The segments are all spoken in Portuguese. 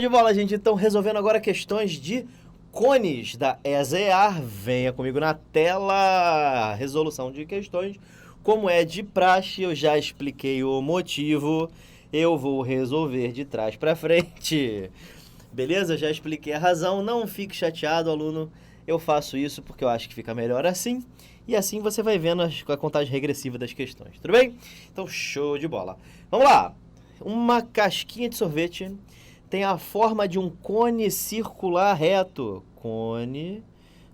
de bola, gente. Então, resolvendo agora questões de cones da ESEAR. Venha comigo na tela. Resolução de questões. Como é de praxe, eu já expliquei o motivo. Eu vou resolver de trás para frente. Beleza? Já expliquei a razão. Não fique chateado, aluno. Eu faço isso porque eu acho que fica melhor assim. E assim você vai vendo a contagem regressiva das questões. Tudo bem? Então, show de bola. Vamos lá. Uma casquinha de sorvete tem a forma de um cone circular reto. Cone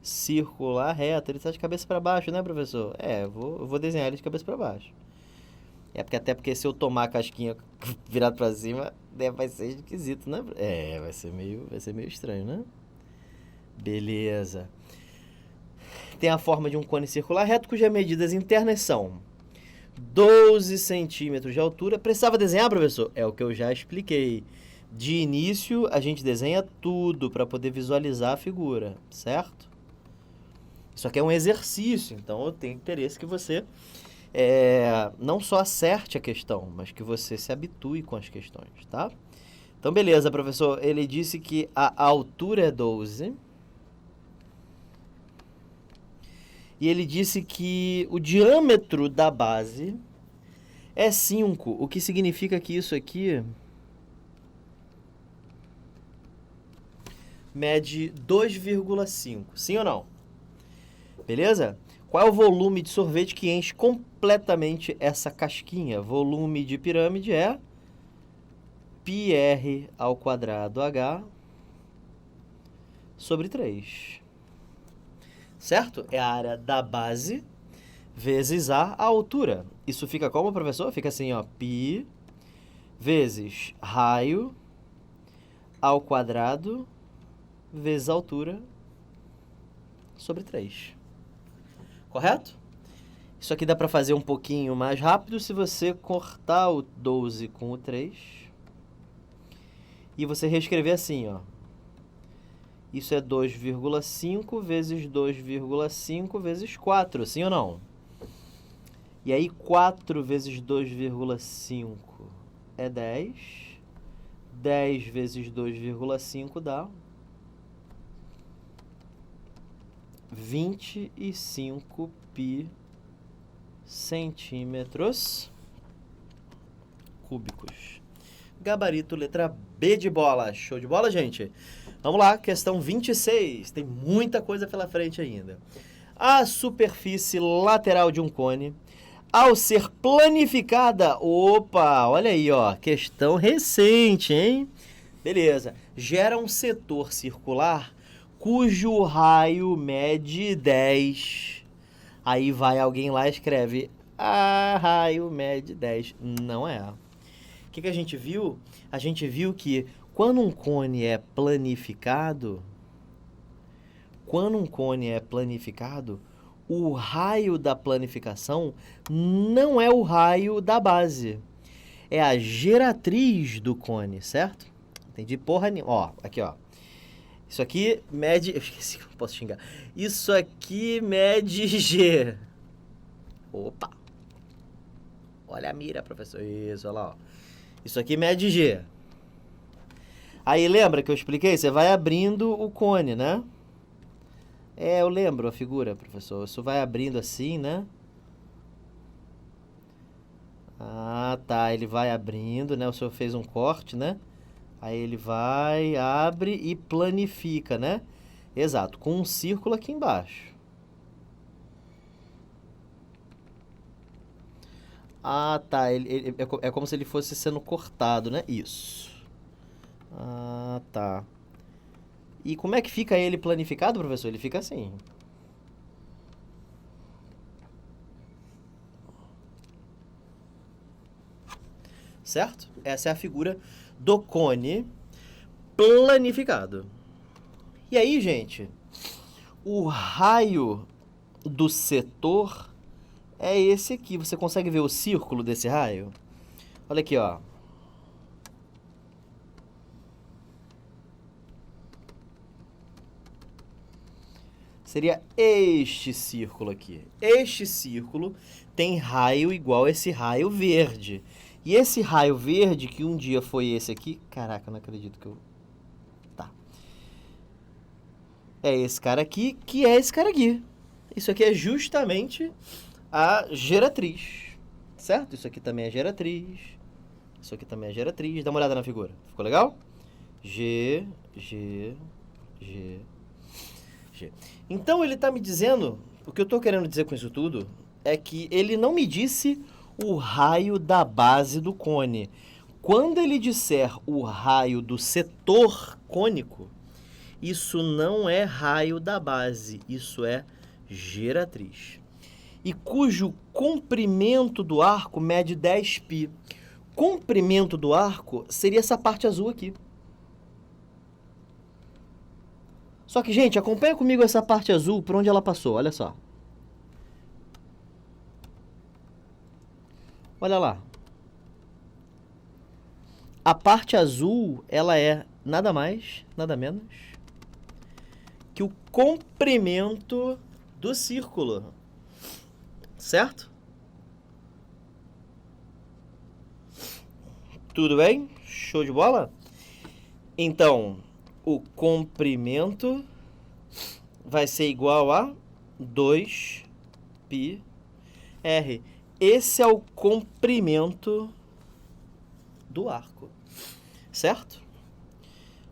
circular reto. Ele está de cabeça para baixo, né, professor? Eu vou desenhar ele de cabeça para baixo. Até porque se eu tomar a casquinha virado para cima, vai ser esquisito, né? Vai ser meio estranho, né? Beleza. Tem a forma de um cone circular reto, cujas medidas internas são 12 centímetros de altura. Precisava desenhar, professor? É o que eu já expliquei. De início, a gente desenha tudo para poder visualizar a figura, certo? Isso aqui é um exercício, então eu tenho interesse que você não só acerte a questão, mas que você se habitue com as questões, tá? Então, beleza, professor. Ele disse que a altura é 12. E ele disse que o diâmetro da base é 5, o que significa que isso aqui mede 2,5. Sim ou não? Beleza? Qual é o volume de sorvete que enche completamente essa casquinha? Volume de pirâmide é πr² H sobre 3. Certo? É a área da base vezes a altura. Isso fica como, professor? Fica assim, ó, π vezes raio ao quadrado vezes a altura sobre 3. Correto? Isso aqui dá para fazer um pouquinho mais rápido se você cortar o 12 com o 3 e você reescrever assim, ó. Isso é 2,5 vezes 2,5 vezes 4, sim ou não? E aí 4 vezes 2,5 é 10. 10 vezes 2,5 dá 25 π centímetros cúbicos. Gabarito, letra B de bola. Show de bola, gente? Vamos lá, questão 26. Tem muita coisa pela frente ainda. A superfície lateral de um cone, ao ser planificada... Opa, olha aí, ó. Questão recente, hein? Beleza. Gera um setor circular cujo raio mede 10. Aí vai alguém lá e escreve: raio mede 10. Não é. O que a gente viu? A gente viu que quando um cone é planificado, o raio da planificação não é o raio da base. É a geratriz do cone, certo? Entendi porra nenhuma. Ó, aqui, ó. Isso aqui mede... Eu esqueci que eu posso xingar. Isso aqui mede G. Opa! Olha a mira, professor. Isso, olha lá, ó. Isso aqui mede G. Aí lembra que eu expliquei? Você vai abrindo o cone, né? Eu lembro a figura, professor. Isso vai abrindo assim, né? Ah, tá. Ele vai abrindo, né? O senhor fez um corte, né? Aí ele vai, abre e planifica, né? Exato, com um círculo aqui embaixo. Ah, tá. É como se ele fosse sendo cortado, né? Isso. Ah, tá. E como é que fica ele planificado, professor? Ele fica assim. Certo? Essa é a figura do cone planificado. E aí, gente, o raio do setor é esse aqui. Você consegue ver o círculo desse raio? Olha aqui, ó. Seria este círculo aqui. Este círculo tem raio igual a esse raio verde. E esse raio verde, que um dia foi esse aqui... Caraca, não acredito que eu é esse cara aqui, que é esse cara aqui. Isso aqui é justamente a geratriz, certo? Isso aqui também é geratriz. Isso aqui também é geratriz. Dá uma olhada na figura. Ficou legal? G, G, G, G. Então ele está me dizendo, o que eu estou querendo dizer com isso tudo é que ele não me disse o raio da base do cone. Quando ele disser o raio do setor cônico, isso não é raio da base, isso é geratriz. E cujo comprimento do arco mede 10π. Comprimento do arco seria essa parte azul aqui. Só que, gente, acompanha comigo essa parte azul por onde ela passou, olha só. Olha lá. A parte azul, ela é nada mais, nada menos que o comprimento do círculo. Certo? Tudo bem? Show de bola? Então, o comprimento vai ser igual a 2πr. Esse é o comprimento do arco, certo?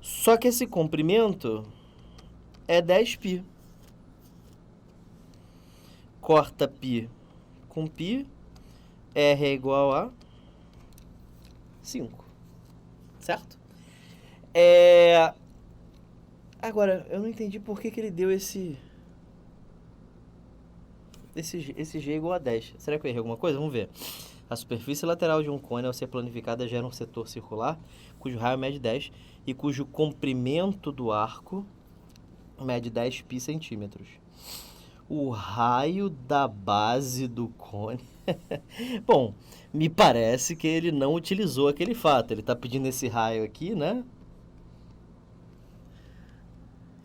Só que esse comprimento é 10π. Corta π com π, r é igual a 5, certo? Agora, eu não entendi por que ele deu esse G igual a 10. Será que eu errei alguma coisa? Vamos ver. A superfície lateral de um cone, ao ser planificada, gera um setor circular, cujo raio mede 10 e cujo comprimento do arco mede 10π centímetros. O raio da base do cone... Bom, me parece que ele não utilizou aquele fato. Ele está pedindo esse raio aqui, né?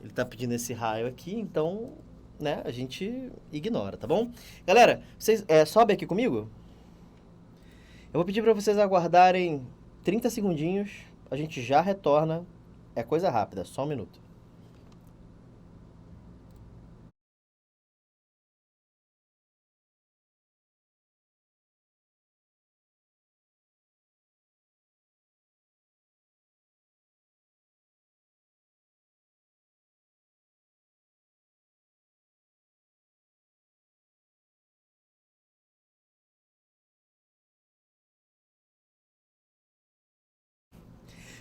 Ele está pedindo esse raio aqui, então, né, a gente ignora, tá bom? Galera, vocês sobe aqui comigo? Eu vou pedir para vocês aguardarem 30 segundinhos. A gente já retorna. É coisa rápida, só um minuto.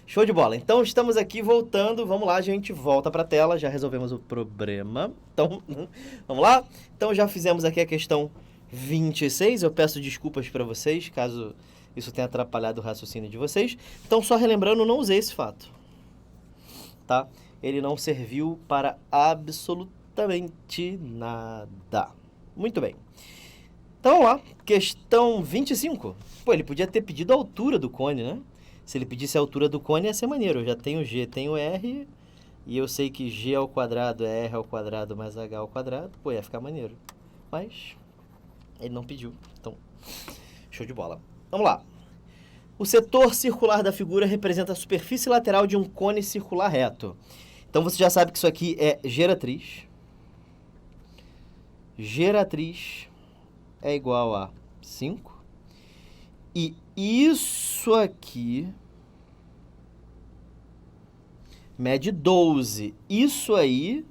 Show de bola. Então, estamos aqui voltando. Vamos lá, a gente volta para a tela. Já resolvemos o problema. Então, vamos lá? Então, já fizemos aqui a questão 26. Eu peço desculpas para vocês, caso isso tenha atrapalhado o raciocínio de vocês. Então, só relembrando, não usei esse fato. Tá? Ele não serviu para absolutamente nada. Muito bem. Então, vamos lá. Questão 25. Pô, ele podia ter pedido a altura do cone, né? Se ele pedisse a altura do cone, ia ser maneiro. Eu já tenho G, tenho R, e eu sei que G ao quadrado é R ao quadrado mais H ao quadrado. Pô, ia ficar maneiro. Mas ele não pediu. Então, show de bola. Vamos lá. O setor circular da figura representa a superfície lateral de um cone circular reto. Então, você já sabe que isso aqui é geratriz. Geratriz é igual a 5. E isso aqui mede 12. Isso aí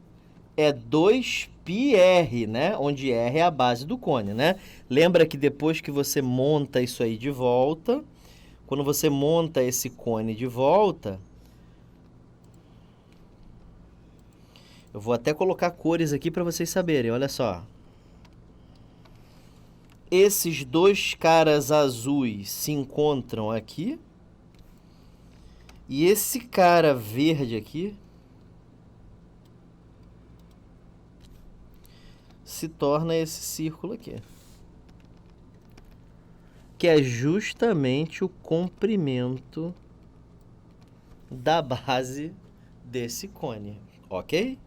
é 2πr, né? Onde R é a base do cone, né? Lembra que depois que você monta isso aí de volta, quando você monta esse cone de volta, eu vou até colocar cores aqui para vocês saberem, olha só. Esses dois caras azuis se encontram aqui. E esse cara verde aqui se torna esse círculo aqui. Que é justamente o comprimento da base desse cone. Ok?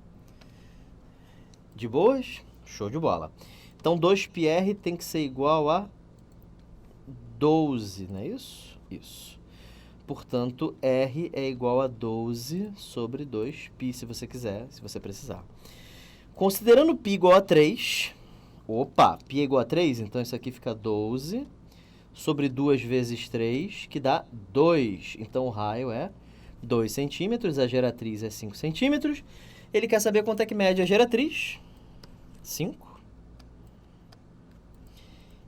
De boas? Show de bola. Então, 2πr tem que ser igual a 12, não é isso? Isso. portanto, R é igual a 12 sobre 2π, se você quiser, se você precisar. Considerando π igual a 3, π é igual a 3, então isso aqui fica 12 sobre 2 vezes 3, que dá 2. Então, o raio é 2 centímetros, a geratriz é 5 centímetros. Ele quer saber quanto é que mede a geratriz. 5.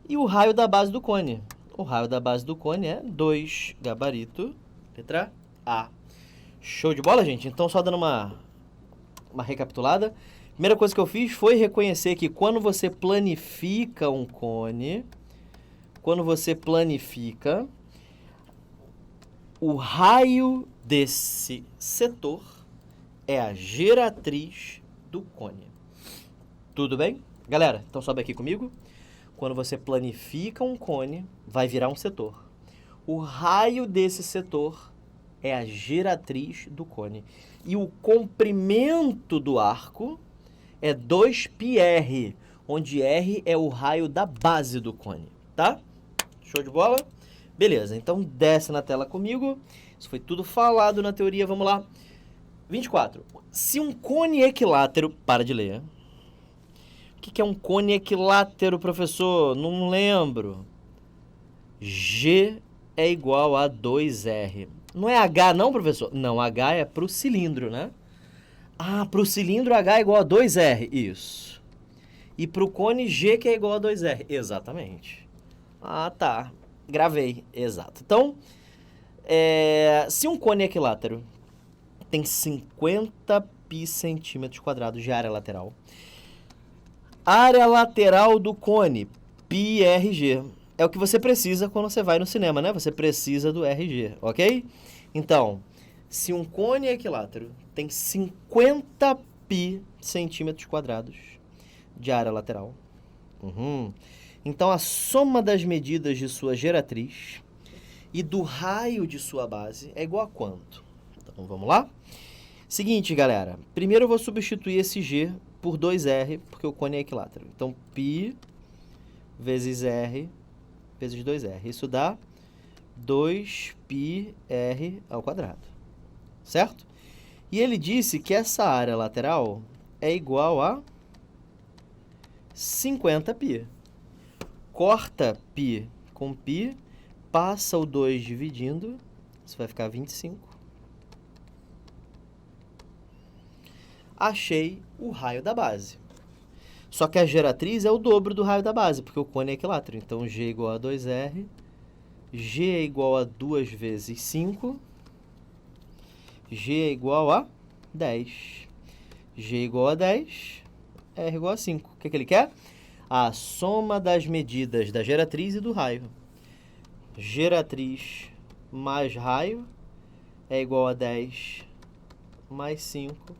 E o raio da base do cone. O raio da base do cone é 2, gabarito, letra A. Show de bola, gente? Então, só dando uma recapitulada. Primeira coisa que eu fiz foi reconhecer que quando você planifica um cone, o raio desse setor é a geratriz do cone. Tudo bem? Galera, então sobe aqui comigo. Quando você planifica um cone, vai virar um setor. O raio desse setor é a geratriz do cone. E o comprimento do arco é 2πr, onde R é o raio da base do cone, tá? Show de bola? Beleza, então desce na tela comigo. Isso foi tudo falado na teoria, vamos lá. 24. Se um cone equilátero... Para de ler. O que é um cone equilátero, professor? Não lembro. G é igual a 2R. Não é H não, professor? Não, H é para o cilindro, né? Ah, para o cilindro H é igual a 2R. Isso. E para o cone G que é igual a 2R. Exatamente. Ah, tá. Gravei. Exato. Então, se um cone equilátero tem 50 π centímetros quadrados de área lateral, área lateral do cone, πRG, é o que você precisa quando você vai no cinema, né? Você precisa do RG, ok? Então, se um cone equilátero tem 50 π centímetros quadrados de área lateral, então a soma das medidas de sua geratriz e do raio de sua base é igual a quanto? Então, vamos lá? Seguinte, galera. Primeiro eu vou substituir esse G por 2R, porque o cone é equilátero. Então, π vezes R vezes 2R. Isso dá 2πr ao quadrado. Certo? E ele disse que essa área lateral é igual a 50 π. Corta π com π, passa o 2 dividindo, isso vai ficar 25. Achei o raio da base. Só que a geratriz é o dobro do raio da base, porque o cone é equilátero. Então, G é igual a 2R, G é igual a 2 vezes 5, G é igual a 10. G é igual a 10, R igual a 5. O que ele quer? A soma das medidas da geratriz e do raio. Geratriz mais raio é igual a 10 mais 5,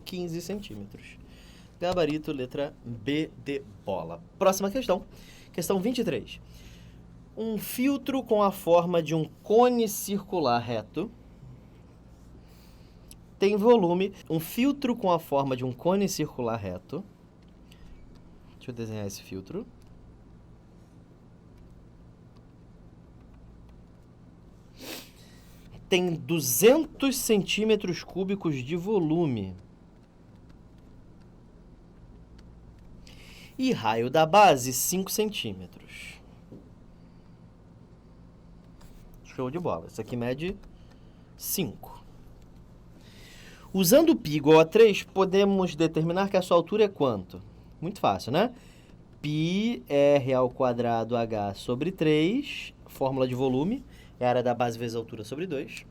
15 centímetros. Gabarito, letra B de bola. Próxima questão. Questão 23. Um filtro com a forma de um cone circular reto tem volume. Um filtro com a forma de um cone circular reto. Deixa eu desenhar esse filtro. Tem 200 centímetros cúbicos de volume. E raio da base, 5 centímetros. Show de bola. Isso aqui mede 5. Usando π igual a 3, podemos determinar que a sua altura é quanto? Muito fácil, né? πr ao quadrado h sobre 3, fórmula de volume, é a área da base vezes a altura sobre 2.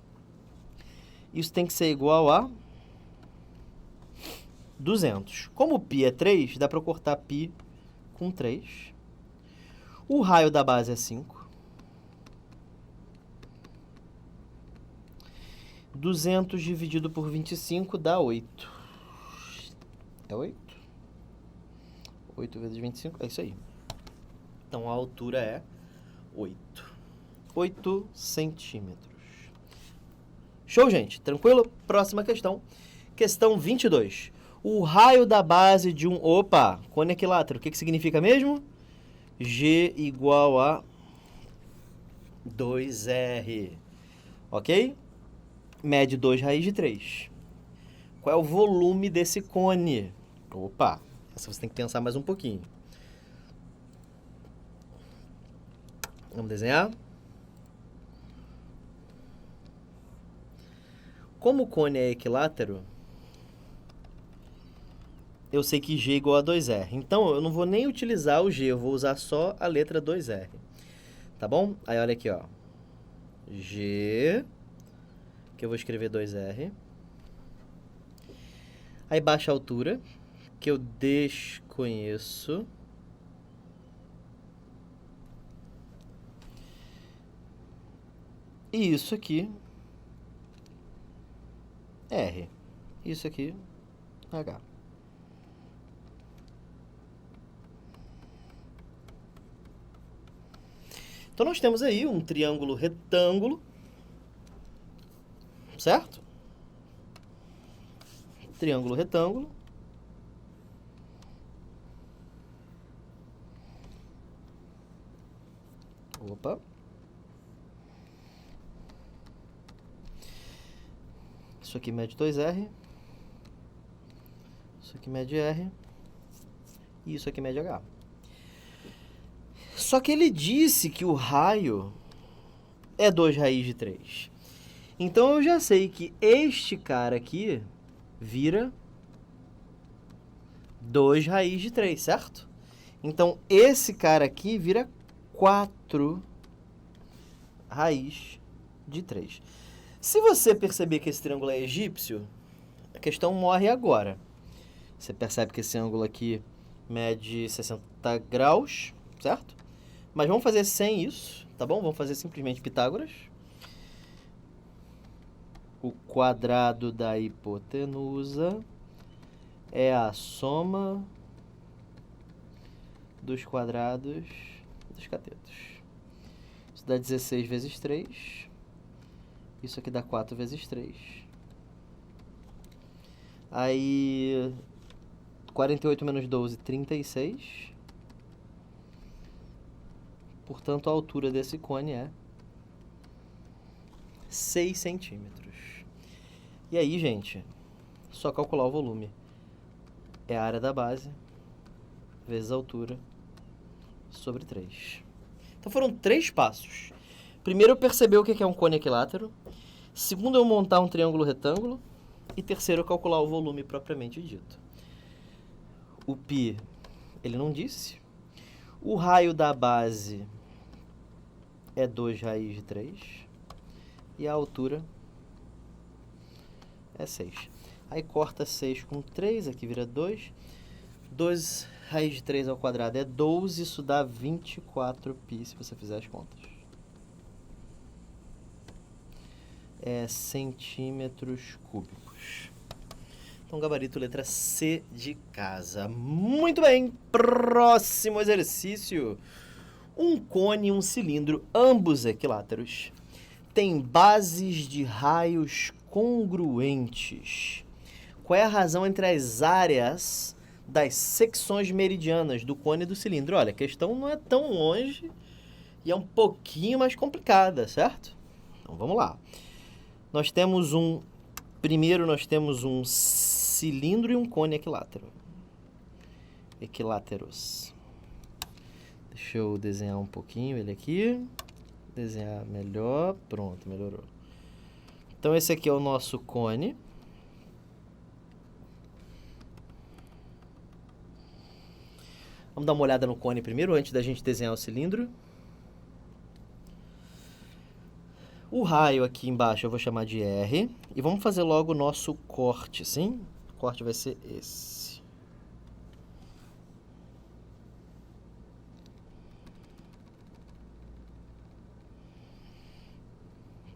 Isso tem que ser igual a 200. Como π é 3, dá para cortar π com 3. O raio da base é 5. 200 dividido por 25 dá 8. É 8? 8 vezes 25, é isso aí. Então, a altura é 8. 8 centímetros. Show, gente? Tranquilo? Próxima questão. Questão 22. O raio da base de um... Opa! Cone equilátero. O que significa mesmo? G igual a 2R. Ok? Mede 2 raiz de 3. Qual é o volume desse cone? Opa, essa você tem que pensar mais um pouquinho. Vamos desenhar? Como o cone é equilátero, eu sei que G é igual a 2R. Então, eu não vou nem utilizar o G, eu vou usar só a letra 2R. Tá bom? Aí, olha aqui, ó. G, que eu vou escrever 2R. Aí, baixa a altura, que eu desconheço. E isso aqui, R. Isso aqui, H. Então, nós temos aí um triângulo retângulo, certo? Triângulo retângulo. Opa. Isso aqui mede 2R. Isso aqui mede R. E isso aqui mede H. Só que ele disse que o raio é 2 raiz de 3. Então eu já sei que este cara aqui vira 2 raiz de 3, certo? Então esse cara aqui vira 4 raiz de 3. Se você perceber que esse triângulo é egípcio, a questão morre agora. Você percebe que esse ângulo aqui mede 60 graus, certo? Mas vamos fazer sem isso, tá bom? Vamos fazer simplesmente Pitágoras. O quadrado da hipotenusa é a soma dos quadrados dos catetos. Isso dá 16 vezes 3. Isso aqui dá 4 vezes 3. Aí, 48 menos 12, 36. Portanto, a altura desse cone é 6 centímetros. E aí, gente, só calcular o volume. É a área da base vezes a altura sobre 3. Então foram 3 passos. Primeiro, eu perceber o que é um cone equilátero. Segundo, eu montar um triângulo retângulo. E terceiro, eu calcular o volume propriamente dito. O π, ele não disse. O raio da base é 2 raiz de 3. E a altura é 6. Aí corta 6 com 3, aqui vira 2. 2 raiz de 3 ao quadrado é 12, isso dá 24π, se você fizer as contas. É centímetros cúbicos. Então, gabarito letra C de casa. Muito bem, próximo exercício. Um cone e um cilindro, ambos equiláteros, têm bases de raios congruentes. Qual é a razão entre as áreas das secções meridianas do cone e do cilindro? Olha, a questão não é tão longe e é um pouquinho mais complicada, certo? Então, vamos lá. Primeiro nós temos um cilindro e um cone equilátero. Equiláteros. Deixa eu desenhar um pouquinho ele aqui. Desenhar melhor. Pronto, melhorou. Então, esse aqui é o nosso cone. Vamos dar uma olhada no cone primeiro, antes da gente desenhar o cilindro. O raio aqui embaixo eu vou chamar de R. E vamos fazer logo o nosso corte, sim? O corte vai ser esse.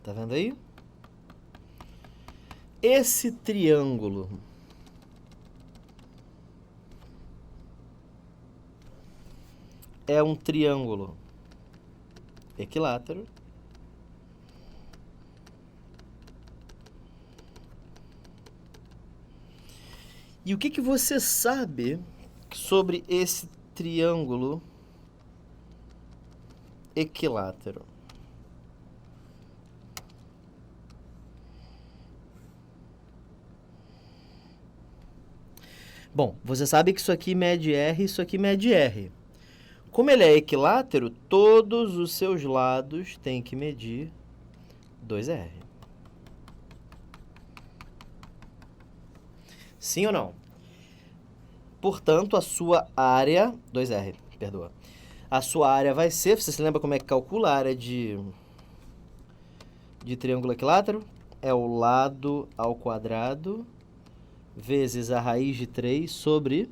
Tá vendo aí? Esse triângulo é um triângulo equilátero. E o que você sabe sobre esse triângulo equilátero? Bom, você sabe que isso aqui mede R e isso aqui mede R. Como ele é equilátero, todos os seus lados têm que medir 2R. Sim ou não? Portanto, a sua área... 2R, perdoa. A sua área vai ser... Você se lembra como é que calcula a área de triângulo equilátero? É o lado ao quadrado vezes a raiz de 3 sobre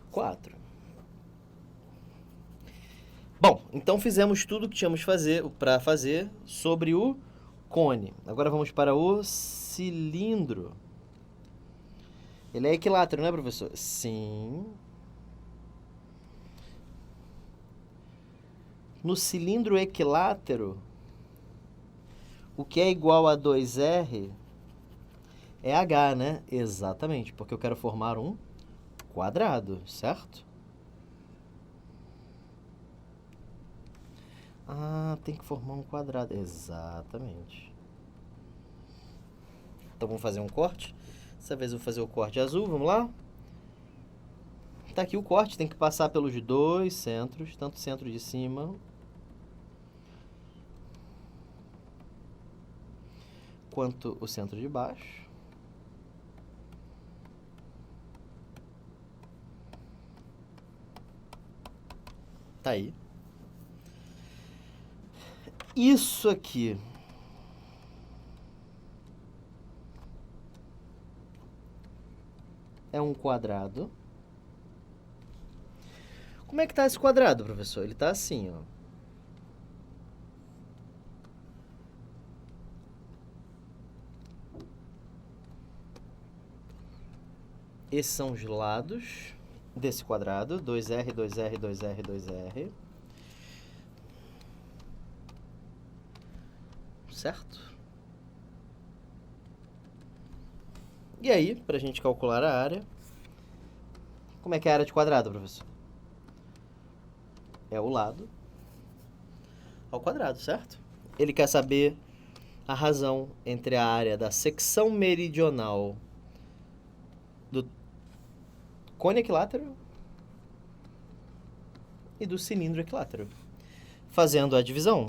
4. Bom, então fizemos tudo o que tínhamos para fazer sobre o cone. Agora vamos para o cilindro. Ele é equilátero, né, professor? Sim. No cilindro equilátero, o que é igual a 2R é H, né? Exatamente, porque eu quero formar um quadrado, certo? Ah, tem que formar um quadrado. Exatamente. Então vamos fazer um corte. Dessa vez eu vou fazer o corte azul, vamos lá? Tá aqui o corte, tem que passar pelos dois centros, tanto o centro de cima quanto o centro de baixo. Tá aí. Isso aqui é um quadrado. Como é que tá esse quadrado, professor? Ele tá assim, ó. Esses são os lados desse quadrado. 2R, 2R, 2R, 2R. Certo? E aí, para a gente calcular a área, como é que é a área de quadrado, professor? É o lado ao quadrado, certo? Ele quer saber a razão entre a área da secção meridional do cone equilátero e do cilindro equilátero. Fazendo a divisão,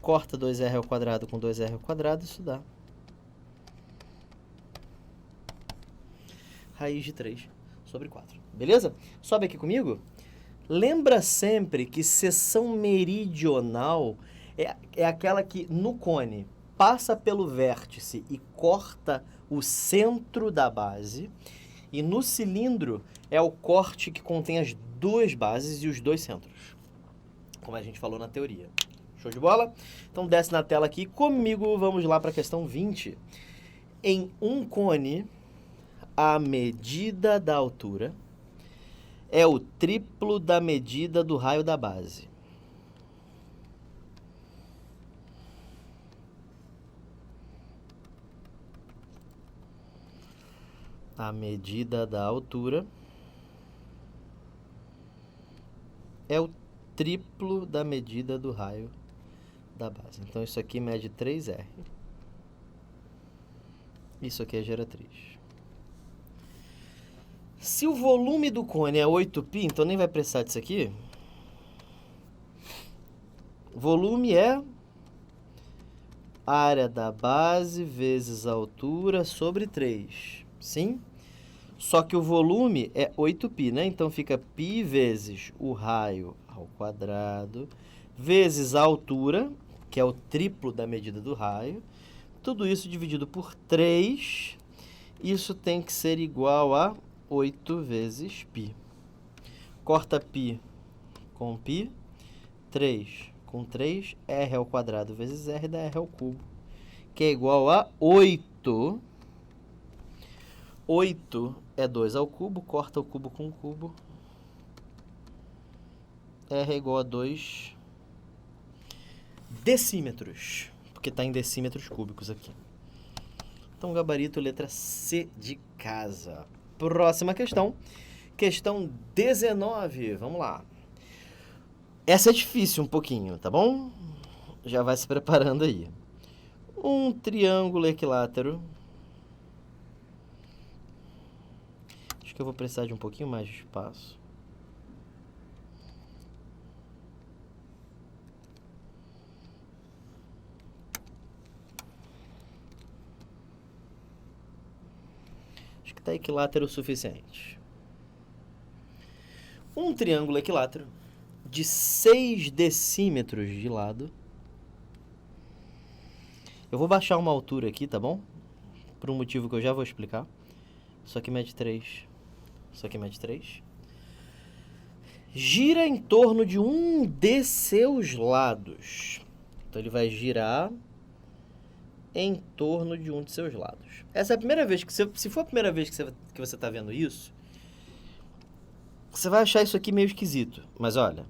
corta 2R ao quadrado com 2R ao quadrado, isso dá raiz de 3 sobre 4. Beleza? Sobe aqui comigo. Lembra sempre que seção meridional é aquela que, no cone, passa pelo vértice e corta o centro da base. E no cilindro é o corte que contém as duas bases e os dois centros, como a gente falou na teoria. Show de bola? Então desce na tela aqui comigo, vamos lá para a questão 20. Em um cone, a medida da altura é o triplo da medida do raio da base. A medida da altura é o triplo da medida do raio da base. Então isso aqui mede 3R. Isso aqui é geratriz. Se o volume do cone é 8π, então nem vai precisar disso aqui. Volume é a área da base vezes a altura sobre 3. Sim? Só que o volume é 8π, né? Então fica π vezes o raio ao quadrado vezes a altura, que é o triplo da medida do raio. Tudo isso dividido por 3. Isso tem que ser igual a 8 vezes π. Corta π com π. 3 com 3. R ao quadrado vezes R dá R ao cubo, que é igual a 8. 8 é 2 ao cubo. Corta o cubo com o cubo. R é igual a 2 decímetros, porque está em decímetros cúbicos aqui. Então, gabarito, letra C de casa. Próxima questão. Questão 19. Vamos lá. Essa é difícil um pouquinho, tá bom? já vai se preparando aí. Um triângulo equilátero. Acho que eu vou precisar de um pouquinho mais de espaço. Acho que está equilátero o suficiente. Um triângulo equilátero de 6 decímetros de lado. Eu vou baixar uma altura aqui, tá bom? Por um motivo que eu já vou explicar. Isso aqui mede 3. Isso aqui mede 3. Gira em torno de um de seus lados. Então ele vai girar em torno de um de seus lados. Essa é a primeira vez que você... Se for a primeira vez que você está vendo isso, você vai achar isso aqui meio esquisito. Mas olha...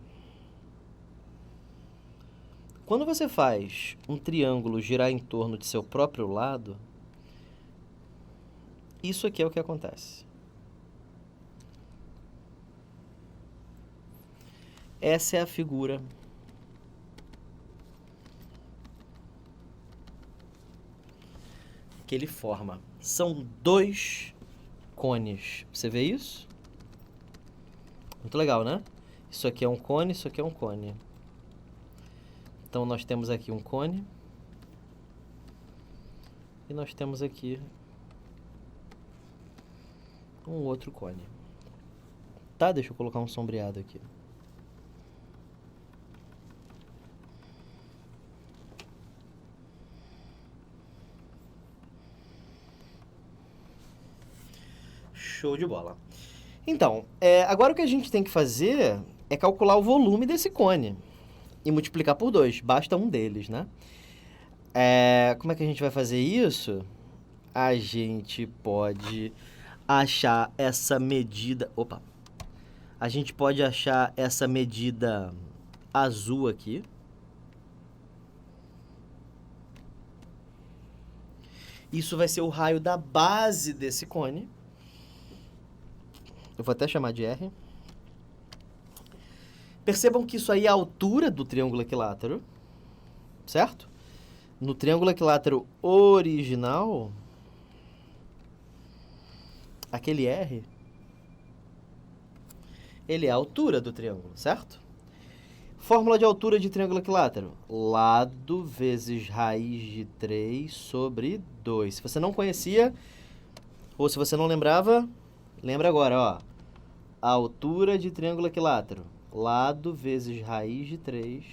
Quando você faz um triângulo girar em torno de seu próprio lado, isso aqui é o que acontece. Essa é a figura que ele forma. São 2 cones. Você vê isso? Muito legal, né? Isso aqui é um cone, isso aqui é um cone. Então, nós temos aqui um cone. E nós temos aqui um outro cone. Tá? Deixa eu colocar um sombreado aqui. Show de bola. Então, agora o que a gente tem que fazer é calcular o volume desse cone. E multiplicar por 2. Basta um deles, né? Como é que a gente vai fazer isso? A gente pode achar essa medida... Opa! A gente pode achar essa medida azul aqui. Isso vai ser o raio da base desse cone. Eu vou até chamar de R. Percebam que isso aí é a altura do triângulo equilátero, certo? No triângulo equilátero original, aquele R, ele é a altura do triângulo, certo? Fórmula de altura de triângulo equilátero. Lado vezes raiz de 3 sobre 2. Se você não conhecia, ou se você não lembrava, lembra agora, ó. A altura de triângulo equilátero. Lado vezes raiz de 3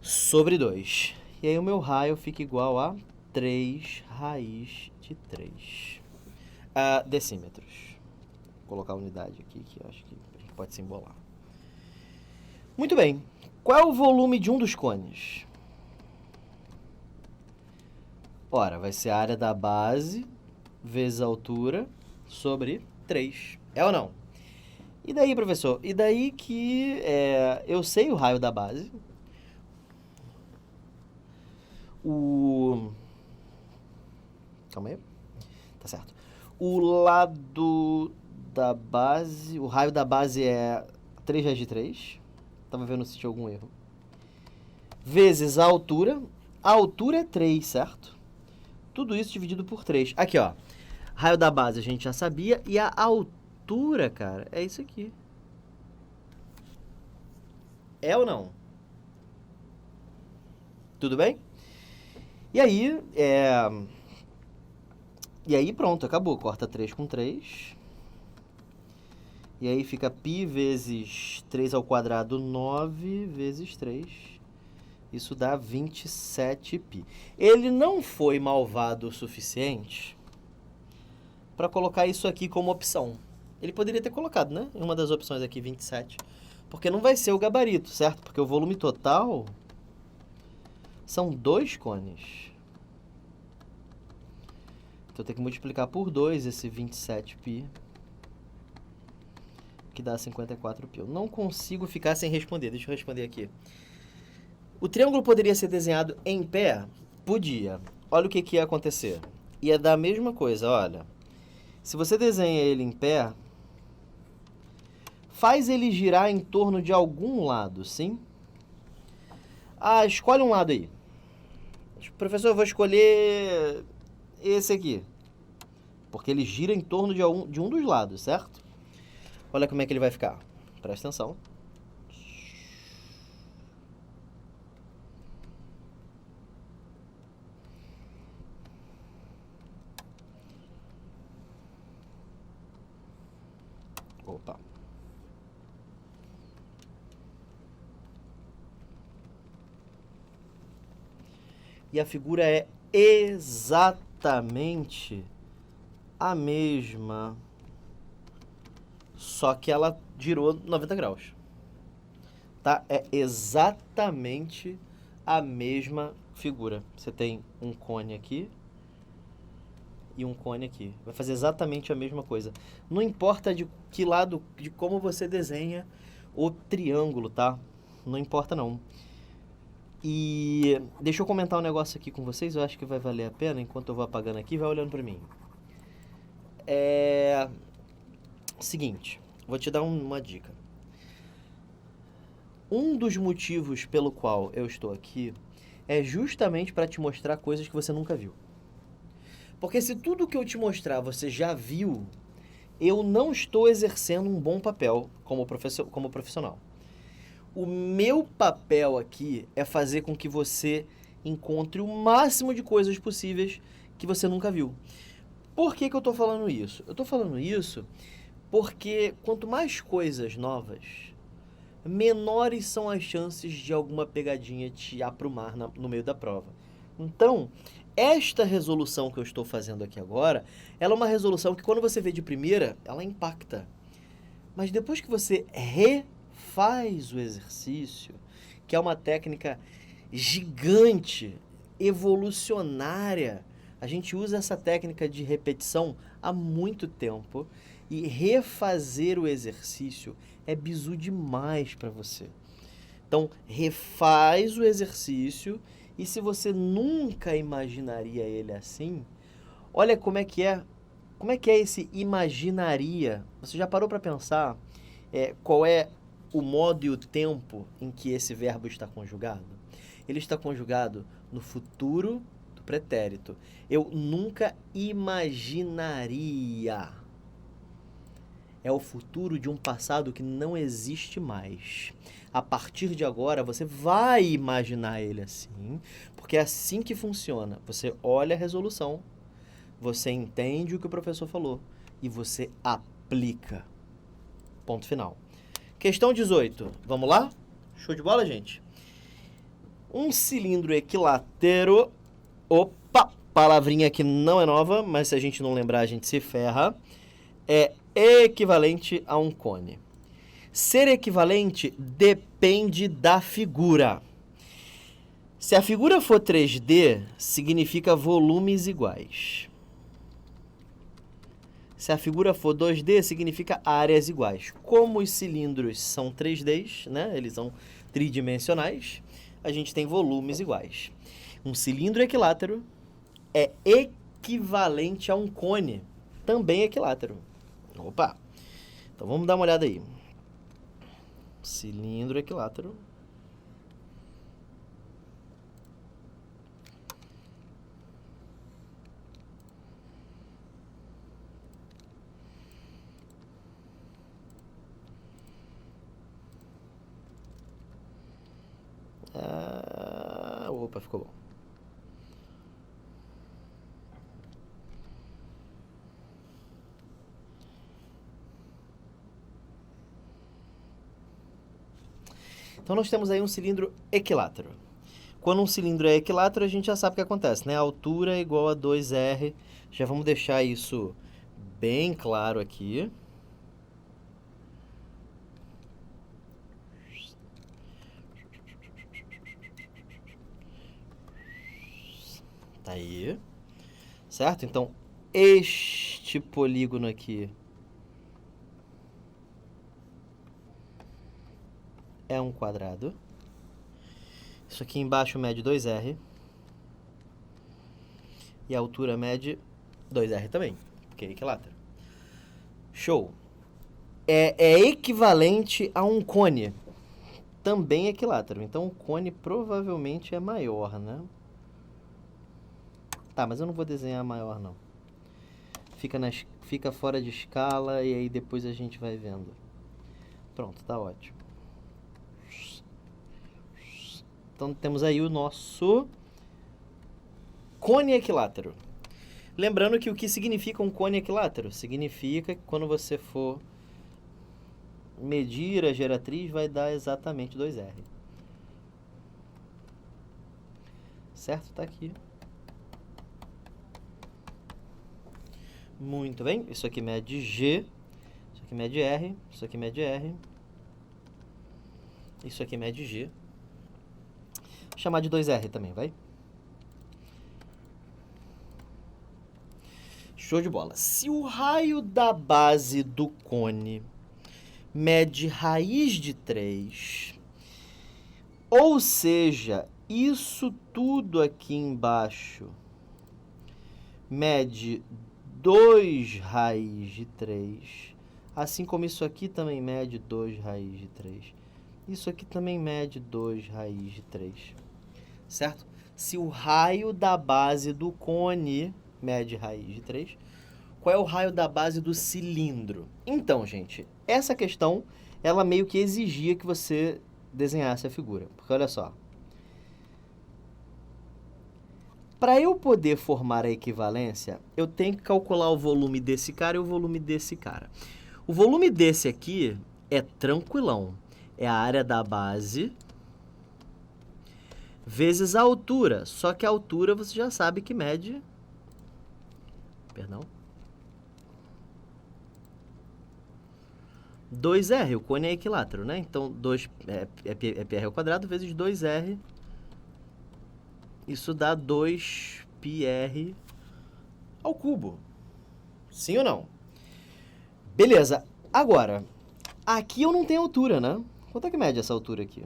sobre 2. E aí o meu raio fica igual a 3 raiz de 3 decímetros. Vou colocar a unidade aqui, que eu acho que a gente pode se embolar. Muito bem. Qual é o volume de um dos cones? Ora, vai ser a área da base vezes a altura sobre 3. É ou não? E daí, professor? E daí que eu sei o raio da base. Calma aí. Tá certo. O lado da base... O raio da base é 3 raiz de 3. Tava vendo se tinha algum erro. Vezes a altura. A altura é 3, certo? Tudo isso dividido por 3. Aqui, ó. Raio da base a gente já sabia. E a altura, cara, é isso aqui. É ou não? Tudo bem? E aí, pronto, acabou. Corta 3 com 3. E aí fica π vezes 3 ao quadrado, 9 vezes 3. Isso dá 27π. Ele não foi malvado o suficiente para colocar isso aqui como opção. Ele poderia ter colocado, né? Em uma das opções aqui, 27. Porque não vai ser o gabarito, certo? Porque o volume total são 2 cones. Então eu tenho que multiplicar por 2 esse 27π, que dá 54π. Eu não consigo ficar sem responder. Deixa eu responder aqui. O triângulo poderia ser desenhado em pé? Podia. Olha o que ia acontecer. Ia dar a mesma coisa, olha. Se você desenha ele em pé, faz ele girar em torno de algum lado, sim? Ah, escolhe um lado aí. Professor, eu vou escolher esse aqui. Porque ele gira em torno de um dos lados, certo? Olha como é que ele vai ficar. Presta atenção. Opa. E a figura é exatamente a mesma, só que ela girou 90 graus. Tá? É exatamente a mesma figura. Você tem um cone aqui e um cone aqui. Vai fazer exatamente a mesma coisa. Não importa de que lado, de como você desenha o triângulo, tá? Não importa não. E deixa eu comentar um negócio aqui com vocês, eu acho que vai valer a pena, enquanto eu vou apagando aqui, vai olhando pra mim. Seguinte, vou te dar uma dica. Um dos motivos pelo qual eu estou aqui é justamente para te mostrar coisas que você nunca viu. Porque se tudo que eu te mostrar você já viu, eu não estou exercendo um bom papel como profissional. O meu papel aqui é fazer com que você encontre o máximo de coisas possíveis que você nunca viu. Por que eu estou falando isso? Eu estou falando isso porque quanto mais coisas novas, menores são as chances de alguma pegadinha te aprumar no meio da prova. Então, esta resolução que eu estou fazendo aqui agora, ela é uma resolução que quando você vê de primeira, ela impacta. Mas depois que você refaz o exercício, que é uma técnica gigante, evolucionária, a gente usa essa técnica de repetição há muito tempo e refazer o exercício é bizu demais para você. Então, refaz o exercício e se você nunca imaginaria ele assim, olha como é que é esse imaginaria. Você já parou para pensar qual é o modo e o tempo em que esse verbo está conjugado? Ele está conjugado no futuro do pretérito. Eu nunca imaginaria. É o futuro de um passado que não existe mais. A partir de agora, você vai imaginar ele assim, porque é assim que funciona. Você olha a resolução, você entende o que o professor falou e você aplica. Ponto final. Questão 18. Vamos lá? Show de bola, gente? Um cilindro equilátero. Opa! Palavrinha que não é nova, mas se a gente não lembrar, a gente se ferra. É equivalente a um cone. Ser equivalente depende da figura. Se a figura for 3D, significa volumes iguais. Se a figura for 2D, significa áreas iguais. Como os cilindros são 3Ds, né? Eles são tridimensionais, a gente tem volumes iguais. Um cilindro equilátero é equivalente a um cone, também equilátero. Opa! Então vamos dar uma olhada aí. Cilindro equilátero. Opa, ficou bom. Então nós temos aí um cilindro equilátero. Quando um cilindro é equilátero, a gente já sabe o que acontece, né? A altura é igual a 2R. Já vamos deixar isso bem claro aqui. Tá aí. Certo? Então, este polígono aqui é um quadrado. Isso aqui embaixo mede 2R. E a altura mede 2R também, porque é equilátero. Show! É equivalente a um cone. também equilátero. Então, o cone provavelmente é maior, né? Tá, mas eu não vou desenhar maior, não. Fica fora de escala e aí depois a gente vai vendo. Pronto, tá ótimo. Então, temos aí o nosso cone equilátero. Lembrando que o que significa um cone equilátero? Significa que quando você for medir a geratriz, vai dar exatamente 2R. Certo? Tá aqui. Muito bem. Isso aqui mede G. Isso aqui mede R. Isso aqui mede R. Isso aqui mede G. Vou chamar de 2R também, vai? Show de bola. Se o raio da base do cone mede raiz de 3, ou seja, isso tudo aqui embaixo mede 2 raiz de 3, assim como isso aqui também mede 2 raiz de 3. Isso aqui também mede 2 raiz de 3, certo? Se o raio da base do cone mede raiz de 3, qual é o raio da base do cilindro? Então, gente, essa questão, ela meio que exigia que você desenhasse a figura. Porque olha só. Para eu poder formar a equivalência, eu tenho que calcular o volume desse cara e o volume desse cara. O volume desse aqui é tranquilão. É a área da base vezes a altura. Só que a altura você já sabe que mede... Perdão. 2R, o cone é equilátero, né? Então, 2 é πr ao quadrado vezes 2R. Isso dá 2πr ao cubo. Sim ou não? Beleza. Agora, aqui eu não tenho altura, né? Quanto é que mede essa altura aqui?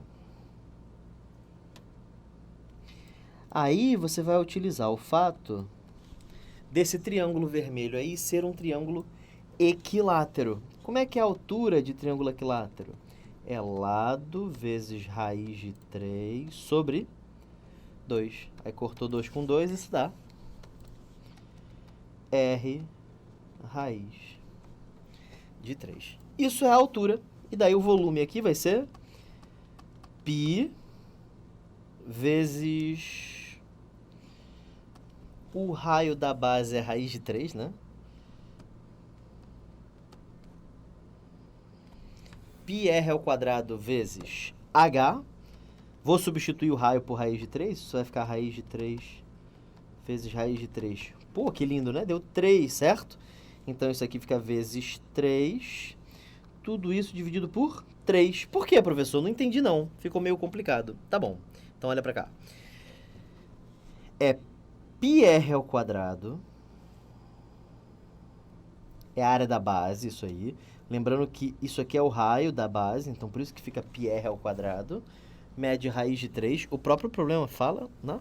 Aí você vai utilizar o fato desse triângulo vermelho aí ser um triângulo equilátero. Como é que é a altura de triângulo equilátero? É lado vezes raiz de 3 sobre 2. Aí cortou 2 com 2, isso dá R raiz de 3. Isso é a altura. E daí o volume aqui vai ser π vezes... O raio da base é raiz de 3, né? πr ao quadrado vezes h. Vou substituir o raio por raiz de 3. Isso vai ficar raiz de 3 vezes raiz de 3. Pô, que lindo, né? Deu 3, certo? Então, isso aqui fica vezes 3. Tudo isso dividido por 3. Por quê, professor? Não entendi, não. Ficou meio complicado. Tá bom. Então, olha pra cá. É πr ao quadrado. É a área da base, isso aí. Lembrando que isso aqui é o raio da base, então por isso que fica πr ao quadrado. Mede raiz de 3. O próprio problema fala, né?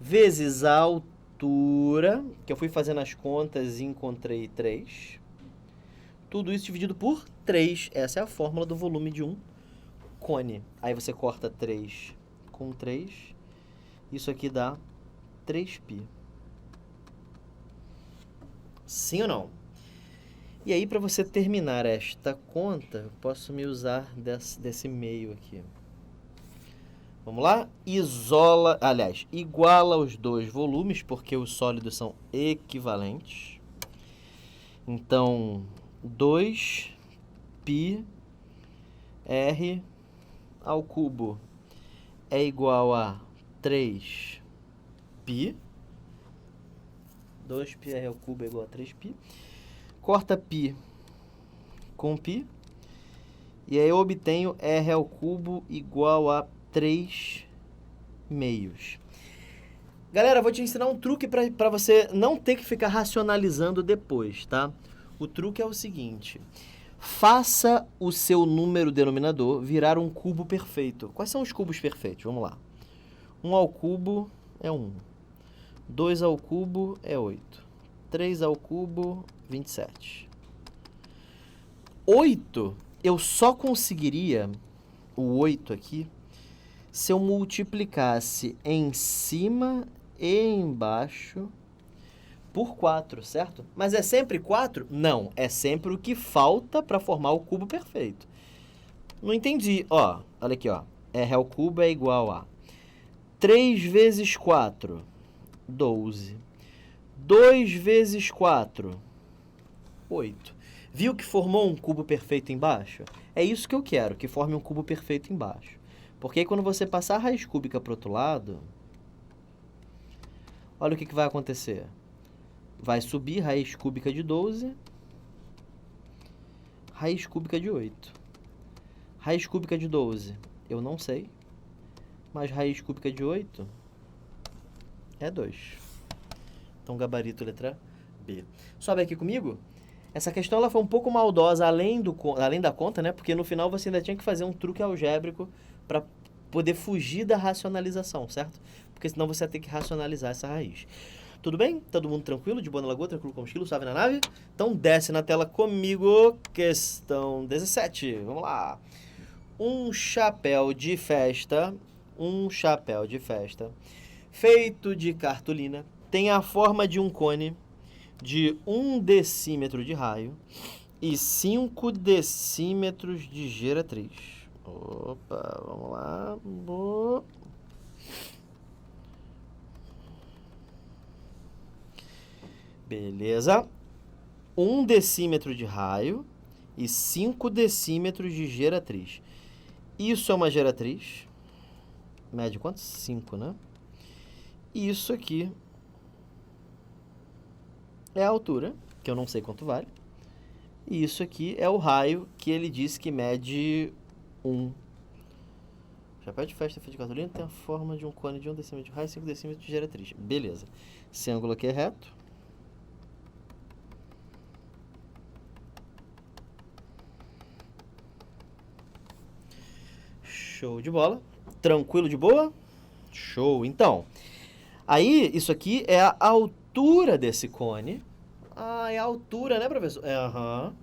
Vezes a altura, que eu fui fazendo as contas e encontrei 3. Tudo isso dividido por 3. Essa é a fórmula do volume de um cone. Aí você corta 3 com 3. Isso aqui dá 3π. Sim ou não? E aí, para você terminar esta conta, eu posso me usar desse meio aqui. Vamos lá? Iguala os dois volumes, porque os sólidos são equivalentes. Então, 2πr ao cubo é igual a 3π. 2πr ao cubo é igual a 3π. Corta π com π. E aí eu obtenho r ao cubo igual a 3 meios. Galera, vou te ensinar um truque para você não ter que ficar racionalizando depois, tá? O truque é o seguinte. Faça o seu número denominador virar um cubo perfeito. Quais são os cubos perfeitos? Vamos lá. 1 ao cubo é 1. 2 ao cubo é 8. 3 ao cubo, 27. 8 eu só conseguiria o 8 aqui, se eu multiplicasse em cima e embaixo por 4, certo? Mas é sempre 4? Não, é sempre o que falta para formar o cubo perfeito. Não entendi. Ó, olha aqui, ó. R ao cubo é igual a 3 vezes 4, 12. 2 vezes 4, 8. Viu que formou um cubo perfeito embaixo? É isso que eu quero, que forme um cubo perfeito embaixo. Porque aí quando você passar a raiz cúbica para o outro lado, olha o que vai acontecer. Vai subir raiz cúbica de 12, raiz cúbica de 8. Raiz cúbica de 12, eu não sei, mas raiz cúbica de 8 é 2. Então, gabarito letra B. Sobe aqui comigo. Essa questão ela foi um pouco maldosa, além da conta, né? Porque no final você ainda tinha que fazer um truque algébrico para poder fugir da racionalização, certo? Porque senão você ia ter que racionalizar essa raiz. Tudo bem? Todo mundo tranquilo? De boa na lagoa, tranquilo como esquilo, suave na nave? Então desce na tela comigo. Questão 17. Vamos lá. Um chapéu de festa feito de cartolina tem a forma de um cone de 1 decímetro de raio e 5 decímetros de geratriz. Opa, vamos lá. Beleza. 1 decímetro de raio e 5 decímetros de geratriz. Isso é uma geratriz. Mede quanto? 5, né? E isso aqui é a altura, que eu não sei quanto vale. E isso aqui é o raio que ele disse que mede 1. Chapéu de festa feito de cartolina tem a forma de um cone de 1 decímetro de raio e 5 decímetros de geratriz. Beleza. Esse ângulo aqui é reto. Show de bola. Tranquilo de boa? Show. Então, aí isso aqui é a altura desse cone. Ah, é a altura, né, professor? Aham.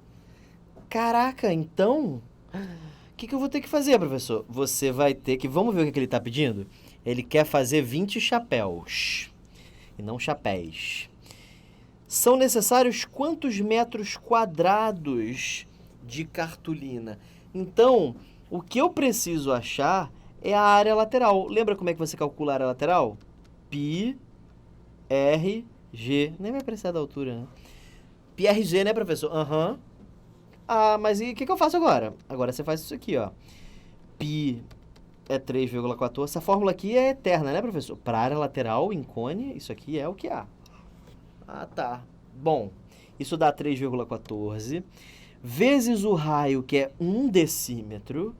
Caraca, então, o que eu vou ter que fazer, professor? Você vai ter que... Vamos ver o que ele está pedindo? Ele quer fazer 20 chapéus, e não chapéus. São necessários quantos metros quadrados de cartolina? Então, o que eu preciso achar é a área lateral. Lembra como é que você calcula a área lateral? Pi, R, G. Nem vai precisar da altura, né? Pi, R, G, né, professor? Aham. Ah, mas e o que eu faço agora? Agora você faz isso aqui, ó. Pi é 3,14. Essa fórmula aqui é eterna, né, professor? Para área lateral em cone, isso aqui é o que há. Ah, tá. Bom, isso dá 3,14 vezes o raio, que é 1 decímetro,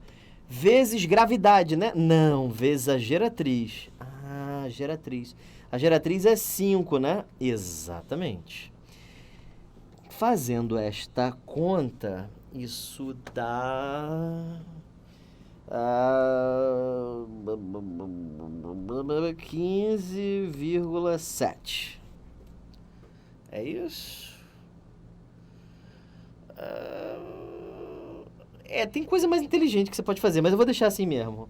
vezes gravidade, né? Não, vezes a geratriz. Ah, geratriz. A geratriz é 5, né? Exatamente. Fazendo esta conta, isso dá... 15,7. É isso? Tem coisa mais inteligente que você pode fazer, mas eu vou deixar assim mesmo.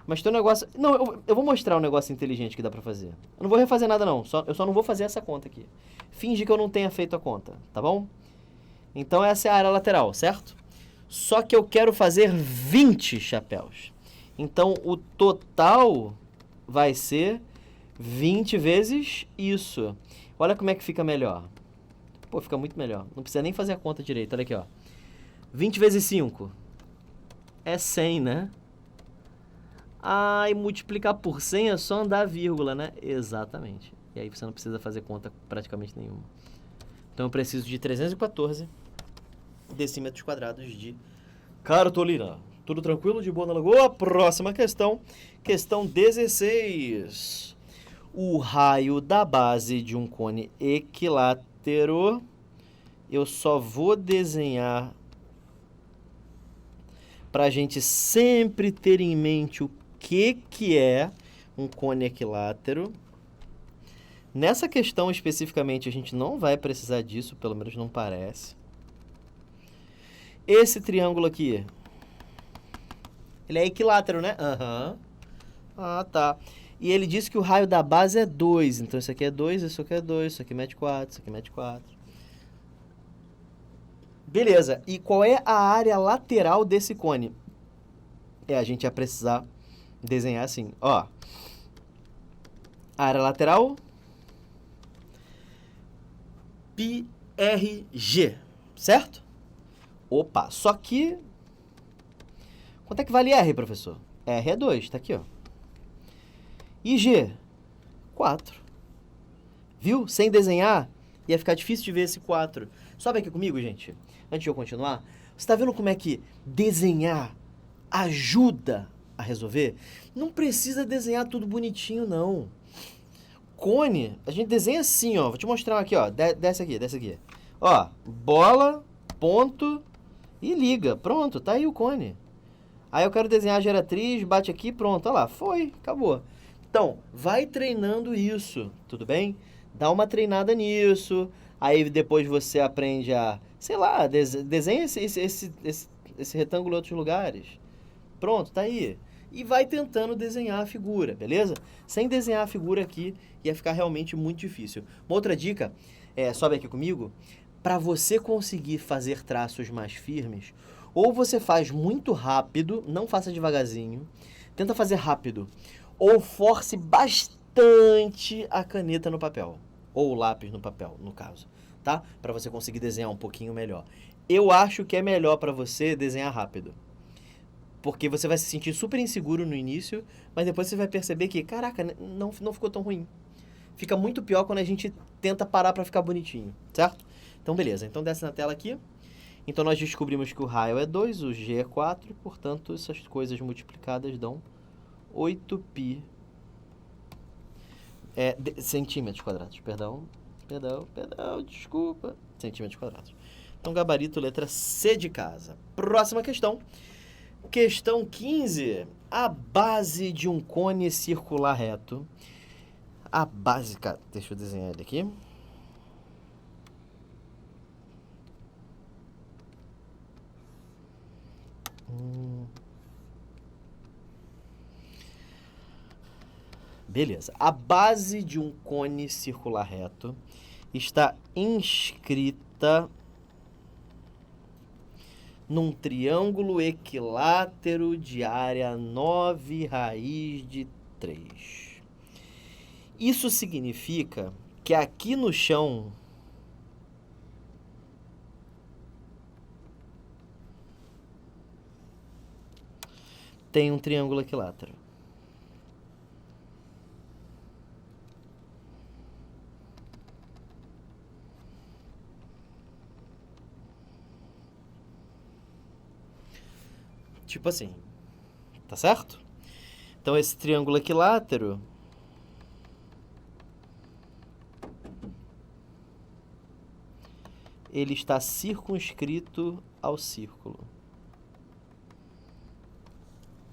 Mas tem um negócio... Não, eu vou mostrar um negócio inteligente que dá pra fazer. Eu não vou refazer nada, não. Eu só não vou fazer essa conta aqui. Finge que eu não tenha feito a conta, tá bom? Então essa é a área lateral, certo? Só que eu quero fazer 20 chapéus. Então o total vai ser 20 vezes isso. Olha como é que fica melhor. Pô, fica muito melhor. Não precisa nem fazer a conta direito. Olha aqui, ó. 20 vezes 5 é 100, né? Ah, e multiplicar por 100 é só andar a vírgula, né? Exatamente. E aí você não precisa fazer conta praticamente nenhuma. Então eu preciso de 314 decímetros quadrados de cartolina. Tudo tranquilo? De boa na lagoa? Próxima questão. Questão 16. O raio da base de um cone equilátero. Eu só vou desenhar para a gente sempre ter em mente o que é um cone equilátero. Nessa questão especificamente a gente não vai precisar disso, pelo menos não parece. Esse triângulo aqui Ele é equilátero, né? Aham. Ah, tá. E ele disse que o raio da base é 2. Então isso aqui é 2, isso aqui é 2, isso aqui mete 4, isso aqui mete 4. Beleza. E qual é a área lateral desse cone? A gente ia precisar desenhar assim. Ó. Área lateral. πRG. Certo? Opa. Só que... Quanto é que vale R, professor? R é 2. Tá aqui, ó. E G? 4. Viu? Sem desenhar, ia ficar difícil de ver esse 4. Sobe aqui comigo, gente. Antes de eu continuar. Você está vendo como é que desenhar ajuda a resolver? Não precisa desenhar tudo bonitinho, não. Cone, a gente desenha assim, ó. Vou te mostrar aqui, ó. Desce aqui, desce aqui. Ó, bola, ponto e liga. Pronto, tá aí o cone. Aí eu quero desenhar a geratriz, bate aqui, pronto. Olha lá, foi, acabou. Então, vai treinando isso, tudo bem? Dá uma treinada nisso, aí depois você aprende a, sei lá, desenha esse retângulo em outros lugares. Pronto, tá aí. E vai tentando desenhar a figura, beleza? Sem desenhar a figura aqui, ia ficar realmente muito difícil. Uma outra dica, sobe aqui comigo, para você conseguir fazer traços mais firmes, ou você faz muito rápido, não faça devagarzinho, tenta fazer rápido, ou force bastante a caneta no papel, ou o lápis no papel, no caso, tá? Para você conseguir desenhar um pouquinho melhor. Eu acho que é melhor para você desenhar rápido, porque você vai se sentir super inseguro no início, mas depois você vai perceber que, caraca, não ficou tão ruim. Fica muito pior quando a gente tenta parar para ficar bonitinho, certo? Então, beleza. Então, desce na tela aqui. Então, nós descobrimos que o raio é 2, o G é 4, portanto, essas coisas multiplicadas dão 8π centímetros quadrados. Perdão, desculpa. Centímetros quadrados. Então, gabarito, letra C de casa. Próxima questão. Questão 15. A base de um cone circular reto. A base... Deixa eu desenhar ele aqui. Beleza. A base de um cone circular reto está inscrita num triângulo equilátero de área 9 raiz de 3. Isso significa que aqui no chão tem um triângulo equilátero. Tipo assim, tá certo? Então, esse triângulo equilátero ele está circunscrito ao círculo.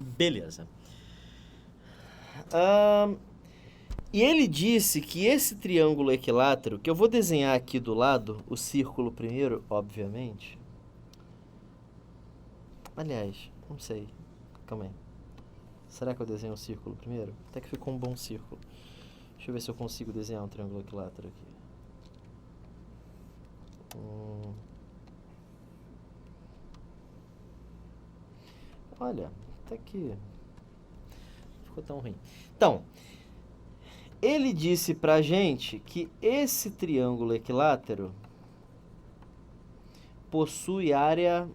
Beleza. E ele disse que esse triângulo equilátero, que eu vou desenhar aqui do lado, o círculo primeiro, obviamente. Aliás, não sei. Calma aí. Será que eu desenho um círculo primeiro? Até que ficou um bom círculo. Deixa eu ver se eu consigo desenhar um triângulo equilátero aqui. Olha, até que não ficou tão ruim. Então, ele disse pra gente que esse triângulo equilátero possui área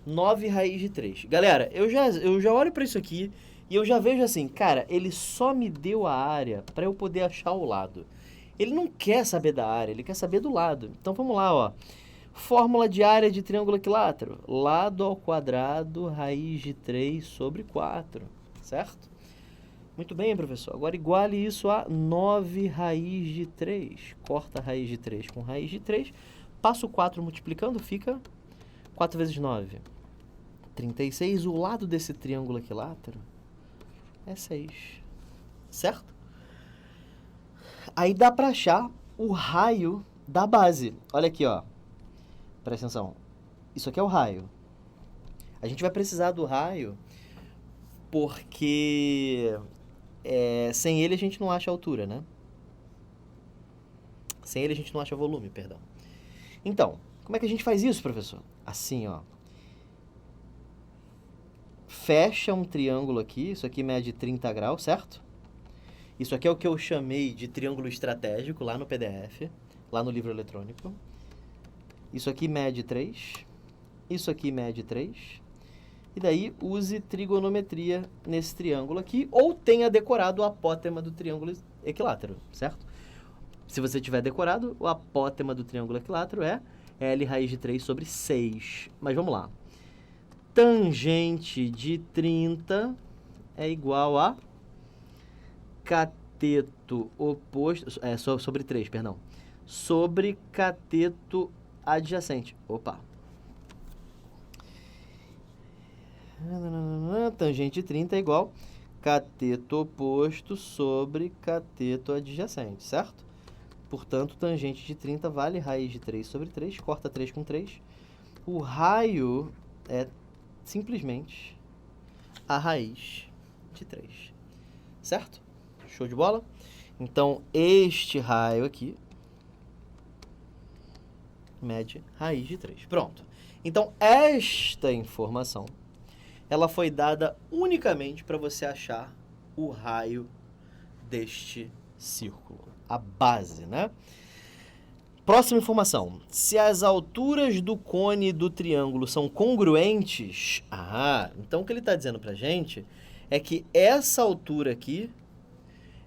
9 raiz de 3. Galera, eu já olho pra isso aqui e eu já vejo assim, cara, ele só me deu a área pra eu poder achar o lado. Ele não quer saber da área, ele quer saber do lado. Então vamos lá, ó. Fórmula de área de triângulo equilátero. Lado ao quadrado, raiz de 3 sobre 4. Certo? Muito bem, professor. Agora iguale isso a 9 raiz de 3. Corta a raiz de 3 com raiz de 3. Passa o 4 multiplicando, fica 4 vezes 9. 36. O lado desse triângulo equilátero é 6. Certo? Aí dá pra achar o raio da base. Olha aqui, ó. Presta atenção. Isso aqui é o raio. A gente vai precisar do raio porque sem ele a gente não acha altura, né? Sem ele a gente não acha volume, perdão. Então, como é que a gente faz isso, professor? Assim, ó. Fecha um triângulo aqui, isso aqui mede 30 graus, certo? Isso aqui é o que eu chamei de triângulo estratégico lá no PDF, lá no livro eletrônico. Isso aqui mede 3, isso aqui mede 3. E daí use trigonometria nesse triângulo aqui, ou tenha decorado o apótema do triângulo equilátero, certo? Se você tiver decorado, o apótema do triângulo equilátero é L raiz de 3 sobre 6. Mas vamos lá. Tangente de 30 é igual a cateto oposto... sobre 3, perdão. Sobre cateto adjacente. Opa. Tangente de 30 é igual cateto oposto sobre cateto adjacente, certo? Portanto, tangente de 30 vale raiz de 3 sobre 3, corta 3 com 3. O raio é simplesmente a raiz de 3, certo? Show de bola? Então, este raio aqui mede raiz de 3. Pronto. Então, esta informação, ela foi dada unicamente para você achar o raio deste círculo, a base, né? Próxima informação. Se as alturas do cone do triângulo são congruentes, então o que ele está dizendo para a gente é que essa altura aqui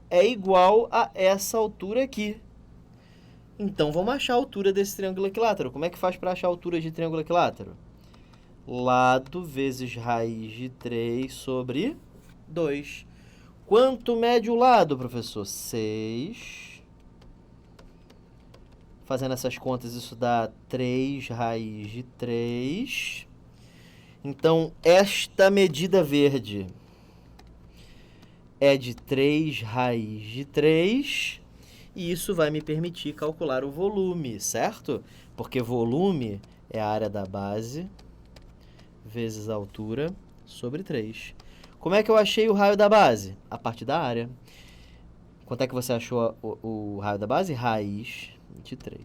é igual a essa altura aqui. Então, vamos achar a altura desse triângulo equilátero. Como é que faz para achar a altura de triângulo equilátero? Lado vezes raiz de 3 sobre 2. Quanto mede o lado, professor? 6. Fazendo essas contas, isso dá 3 raiz de 3. Então, esta medida verde é de 3 raiz de 3. E isso vai me permitir calcular o volume, certo? Porque volume é a área da base vezes a altura sobre 3. Como é que eu achei o raio da base? A partir da área. Quanto é que você achou o raio da base? Raiz de 3.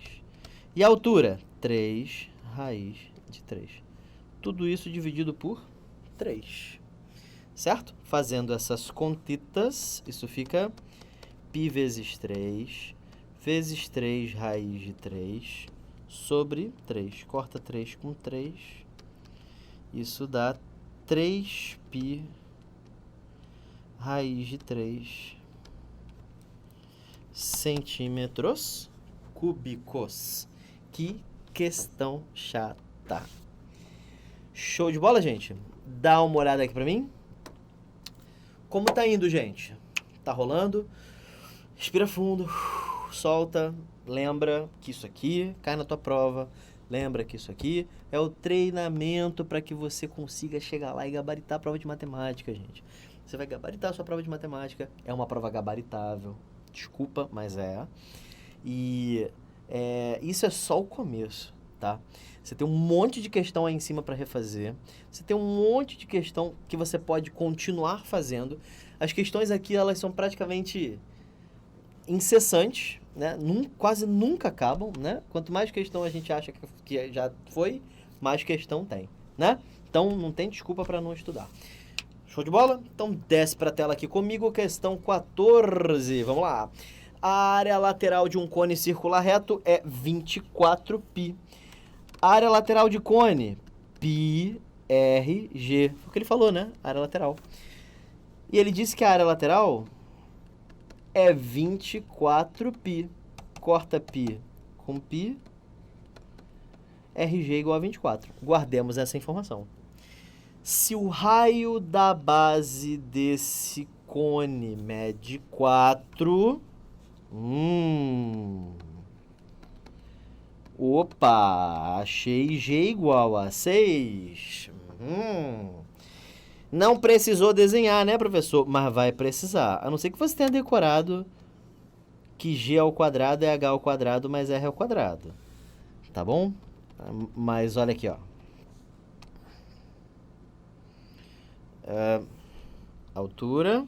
E a altura? 3 raiz de 3. Tudo isso dividido por 3. Certo? Fazendo essas contitas, isso fica π vezes 3 vezes 3 raiz de 3 sobre 3. Corta 3 com 3. Isso dá 3π raiz de 3 centímetros cúbicos. Que questão chata. Show de bola, gente? Dá uma olhada aqui pra mim. Como tá indo, gente? Tá rolando? Respira fundo, solta. Lembra que isso aqui cai na tua prova. Lembra que isso aqui é o treinamento para que você consiga chegar lá e gabaritar a prova de matemática, gente. Você vai gabaritar a sua prova de matemática. É uma prova gabaritável. Desculpa, mas é. E isso é só o começo, tá? Você tem um monte de questão aí em cima para refazer. Você tem um monte de questão que você pode continuar fazendo. As questões aqui, elas são praticamente incessantes, né? Quase nunca acabam, né? Quanto mais questão a gente acha que já foi, mais questão tem, né? Então, não tem desculpa para não estudar. Show de bola? Então, desce para a tela aqui comigo, questão 14. Vamos lá. A área lateral de um cone circular reto é 24π. A área lateral de cone, πrg. Foi o que ele falou, né? Área lateral. E ele disse que a área lateral é 24π. Corta π com π. RG igual a 24. Guardemos essa informação. Se o raio da base desse cone mede 4... Opa! Achei G igual a 6. Não precisou desenhar, né, professor? Mas vai precisar. A não ser que você tenha decorado que G ao quadrado é H ao quadrado mais R ao quadrado. Tá bom? Mas olha aqui, ó. altura,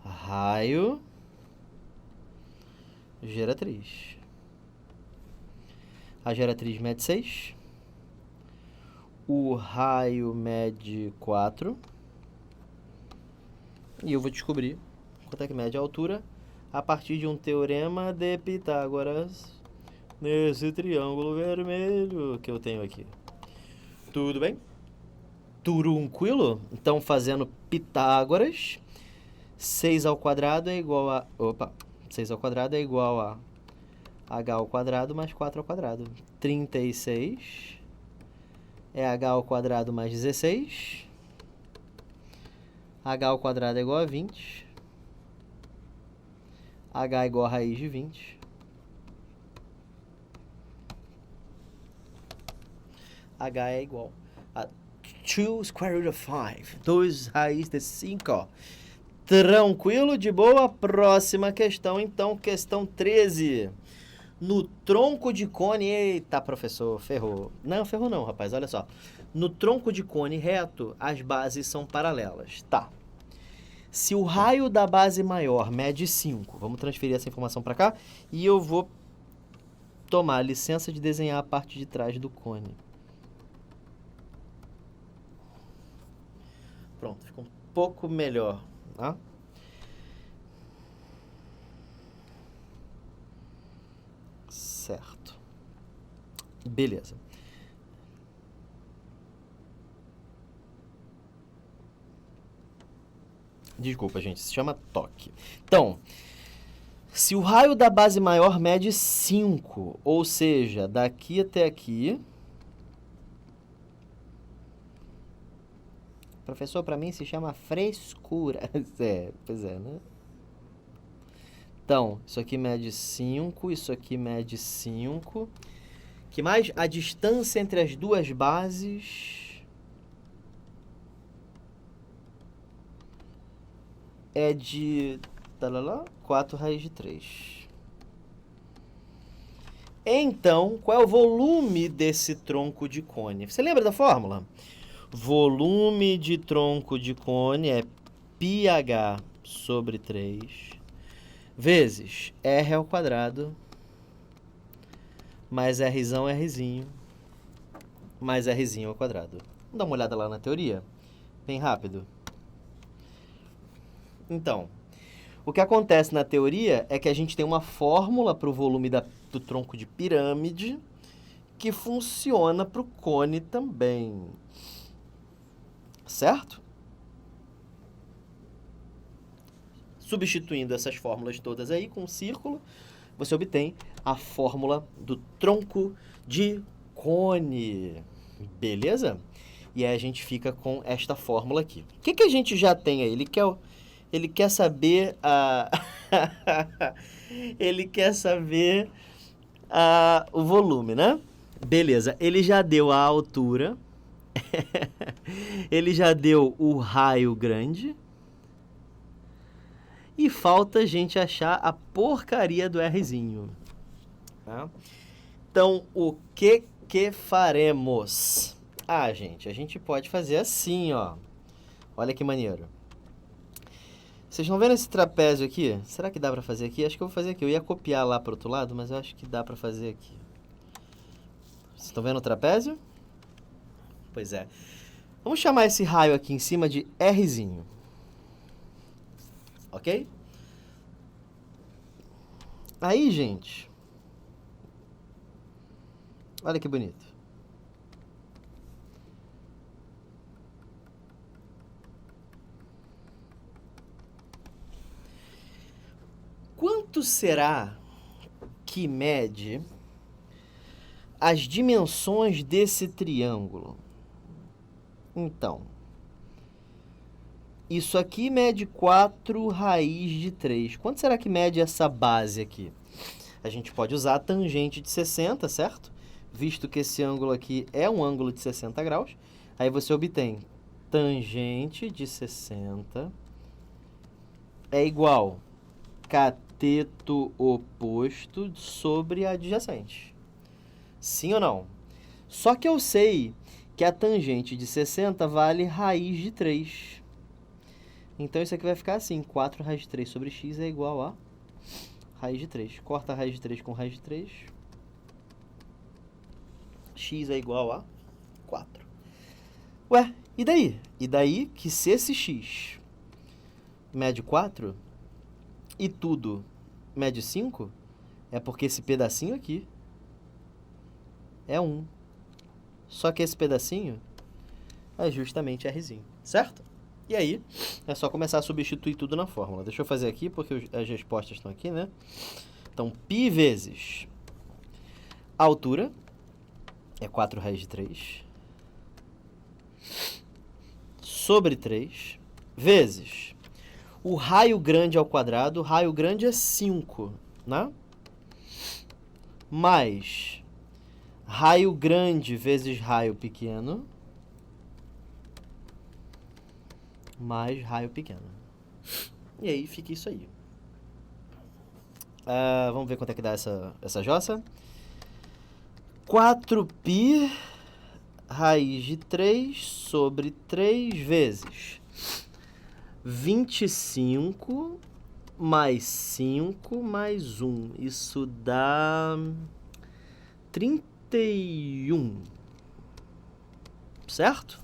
raio, geratriz. A geratriz mede 6. O raio mede 4. E eu vou descobrir quanto é que mede a altura a partir de um teorema de Pitágoras nesse triângulo vermelho que eu tenho aqui. Tudo bem? Tranquilo? Então, fazendo Pitágoras, 6 ao quadrado é igual a... 6 ao quadrado é igual a h ao quadrado mais 4 ao quadrado. 36 é h ao quadrado mais 16. H ao quadrado é igual a 20. H é igual a raiz de 20. H é igual a 2 square root of 5. 2 raiz de 5. Tranquilo, de boa? Próxima questão, então, questão 13. No tronco de cone... Eita, professor, ferrou. Não, ferrou não, rapaz, olha só. No tronco de cone reto, as bases são paralelas. Tá. Se o raio da base maior mede 5, vamos transferir essa informação para cá, e eu vou tomar licença de desenhar a parte de trás do cone. Pronto, ficou um pouco melhor, tá? Certo. Beleza. Desculpa, gente, se chama toque. Então, se o raio da base maior mede 5, ou seja, daqui até aqui... Professor, para mim se chama frescura. Pois é, né? Então, isso aqui mede 5, isso aqui mede 5. Que mais? A distância entre as duas bases é de 4 raiz de 3. Então, qual é o volume desse tronco de cone? Você lembra da fórmula? Volume de tronco de cone é πh sobre 3 vezes r ao quadrado mais rzinho mais rzinho ao quadrado. Vamos dar uma olhada lá na teoria? Bem rápido. Então, o que acontece na teoria é que a gente tem uma fórmula para o volume do tronco de pirâmide que funciona para o cone também. Certo? Substituindo essas fórmulas todas aí com um círculo, você obtém a fórmula do tronco de cone. Beleza? E aí a gente fica com esta fórmula aqui. O que a gente já tem aí? Ele quer saber ele quer saber o volume, né? Beleza. Ele já deu a altura. Ele já deu o raio grande. E falta a gente achar a porcaria do Rzinho. Tá? Então, o que faremos? Gente, a gente pode fazer assim, ó. Olha que maneiro. Vocês estão vendo esse trapézio aqui? Será que dá pra fazer aqui? Acho que eu vou fazer aqui. Eu ia copiar lá pro outro lado, mas eu acho que dá pra fazer aqui. Vocês estão vendo o trapézio? Pois é. Vamos chamar esse raio aqui em cima de Rzinho. Ok? Aí, gente. Olha que bonito. Quanto será que mede as dimensões desse triângulo? Então, isso aqui mede 4 raiz de 3. Quanto será que mede essa base aqui? A gente pode usar a tangente de 60, certo? Visto que esse ângulo aqui é um ângulo de 60 graus. Aí você obtém tangente de 60 é igual cateto oposto sobre adjacente. Sim ou não? Só que eu sei que a tangente de 60 vale raiz de 3. Então isso aqui vai ficar assim, 4 raiz de 3 sobre x é igual a raiz de 3. Corta a raiz de 3 com raiz de 3. X é igual a 4. Ué, e daí? E daí que se esse x mede 4 e tudo mede 5, é porque esse pedacinho aqui é 1. Só que esse pedacinho é justamente Rzinho, certo? E aí, é só começar a substituir tudo na fórmula. Deixa eu fazer aqui, porque as respostas estão aqui, né? Então, π vezes a altura é 4 raiz de 3 sobre 3 vezes o raio grande ao quadrado. O raio grande é 5, né? Mais raio grande vezes raio pequeno mais raio pequeno. E aí fica isso aí. Vamos ver quanto é que dá essa jossa. 4π raiz de 3 sobre 3 vezes 25 mais 5 mais 1. Isso dá 31. Certo?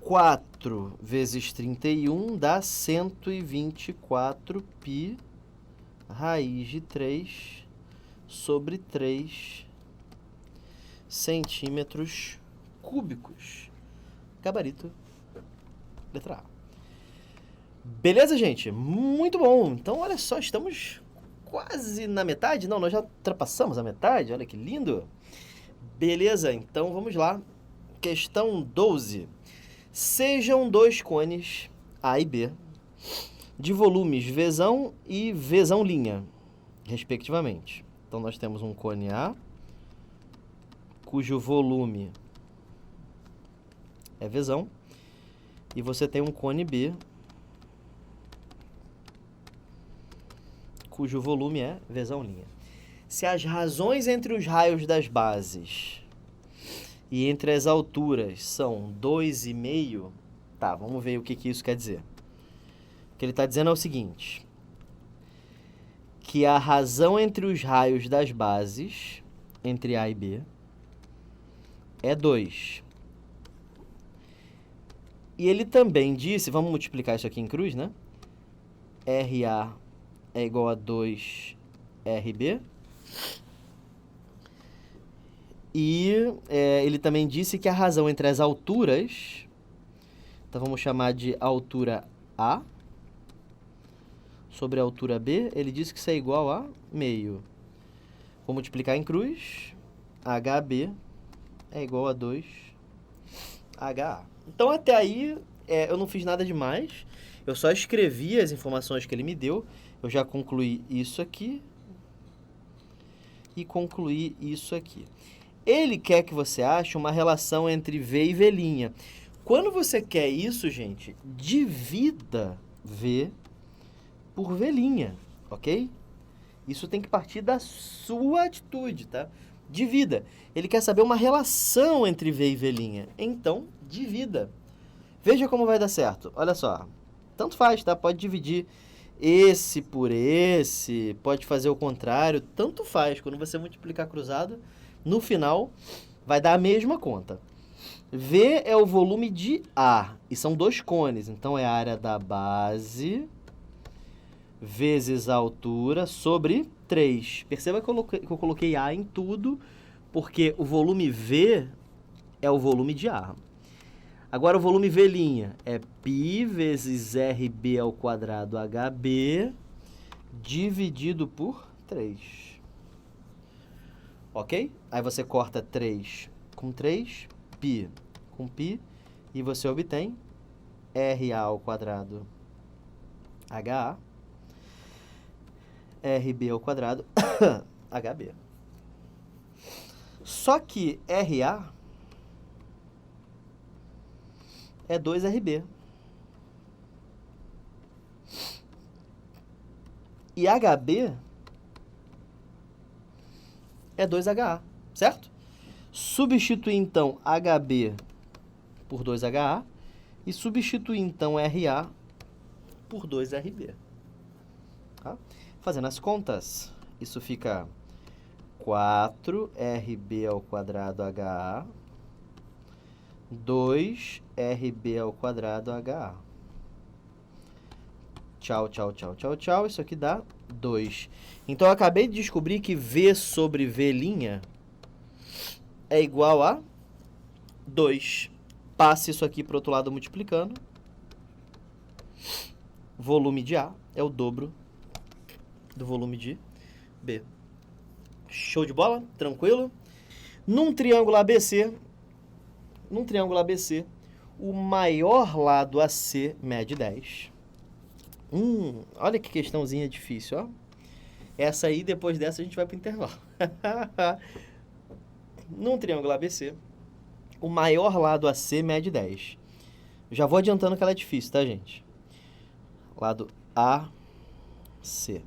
4 vezes 31 dá 124π raiz de 3 sobre 3 centímetros cúbicos. Gabarito, letra A. Beleza, gente? Muito bom. Então, olha só, estamos quase na metade. Não, nós já ultrapassamos a metade. Olha que lindo. Beleza, então vamos lá. Questão 12. Sejam dois cones A e B de volumes Vzão e Vzão linha, respectivamente. Então, nós temos um cone A, cujo volume é Vzão, e você tem um cone B, cujo volume é Vzão linha. Se as razões entre os raios das bases e entre as alturas são 2,5, tá, vamos ver o que isso quer dizer. O que ele está dizendo é o seguinte, que a razão entre os raios das bases, entre A e B, é 2. E ele também disse, vamos multiplicar isso aqui em cruz, né? RA é igual a 2RB. E ele também disse que a razão entre as alturas, então vamos chamar de altura A, sobre a altura B, ele disse que isso é igual a meio. Vou multiplicar em cruz, HB é igual a 2HA. Então, até aí, eu não fiz nada demais. Eu só escrevi as informações que ele me deu. Eu já concluí isso aqui. E concluí isso aqui. Ele quer que você ache uma relação entre V e V'. Quando você quer isso, gente, divida V por V', ok? Isso tem que partir da sua atitude, tá? Divida. Ele quer saber uma relação entre V e V'. Então, divida. Veja como vai dar certo. Olha só. Tanto faz, tá? Pode dividir esse por esse, pode fazer o contrário, tanto faz. Quando você multiplicar cruzado, no final vai dar a mesma conta. V é o volume de A, e são dois cones, então é a área da base vezes a altura sobre 3. Perceba que eu coloquei A em tudo, porque o volume V é o volume de A. Agora o volume V' é π vezes RB ao quadrado HB dividido por 3. Ok? Aí você corta 3 com 3, π com π, e você obtém RA ao quadrado HA, RB ao quadrado HB. Só que RA é 2RB. E HB é 2HA, certo? Substituir, então, HB por 2HA e substituir, então, RA por 2RB. Tá? Fazendo as contas, isso fica 4RB ao quadrado HA, 2RB ao quadrado HA. Tchau, tchau, tchau, tchau, tchau. Isso aqui dá 2. Então, eu acabei de descobrir que V sobre V' é igual a 2. Passe isso aqui para o outro lado multiplicando. Volume de A é o dobro do volume de B. Show de bola? Tranquilo? Num triângulo ABC, o maior lado AC mede 10. Olha que questãozinha difícil, ó. Essa aí, depois dessa, a gente vai para o intervalo. Num triângulo ABC, o maior lado AC mede 10. Já vou adiantando que ela é difícil, tá, gente? Lado AC.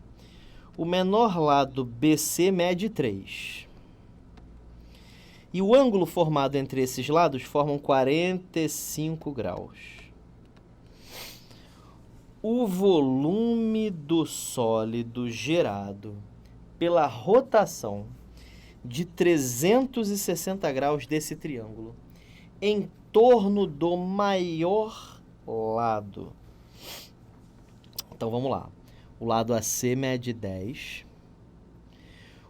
O menor lado BC mede 3. E o ângulo formado entre esses lados forma 45 graus. O volume do sólido gerado pela rotação de 360 graus desse triângulo em torno do maior lado. Então, vamos lá. O lado AC mede 10.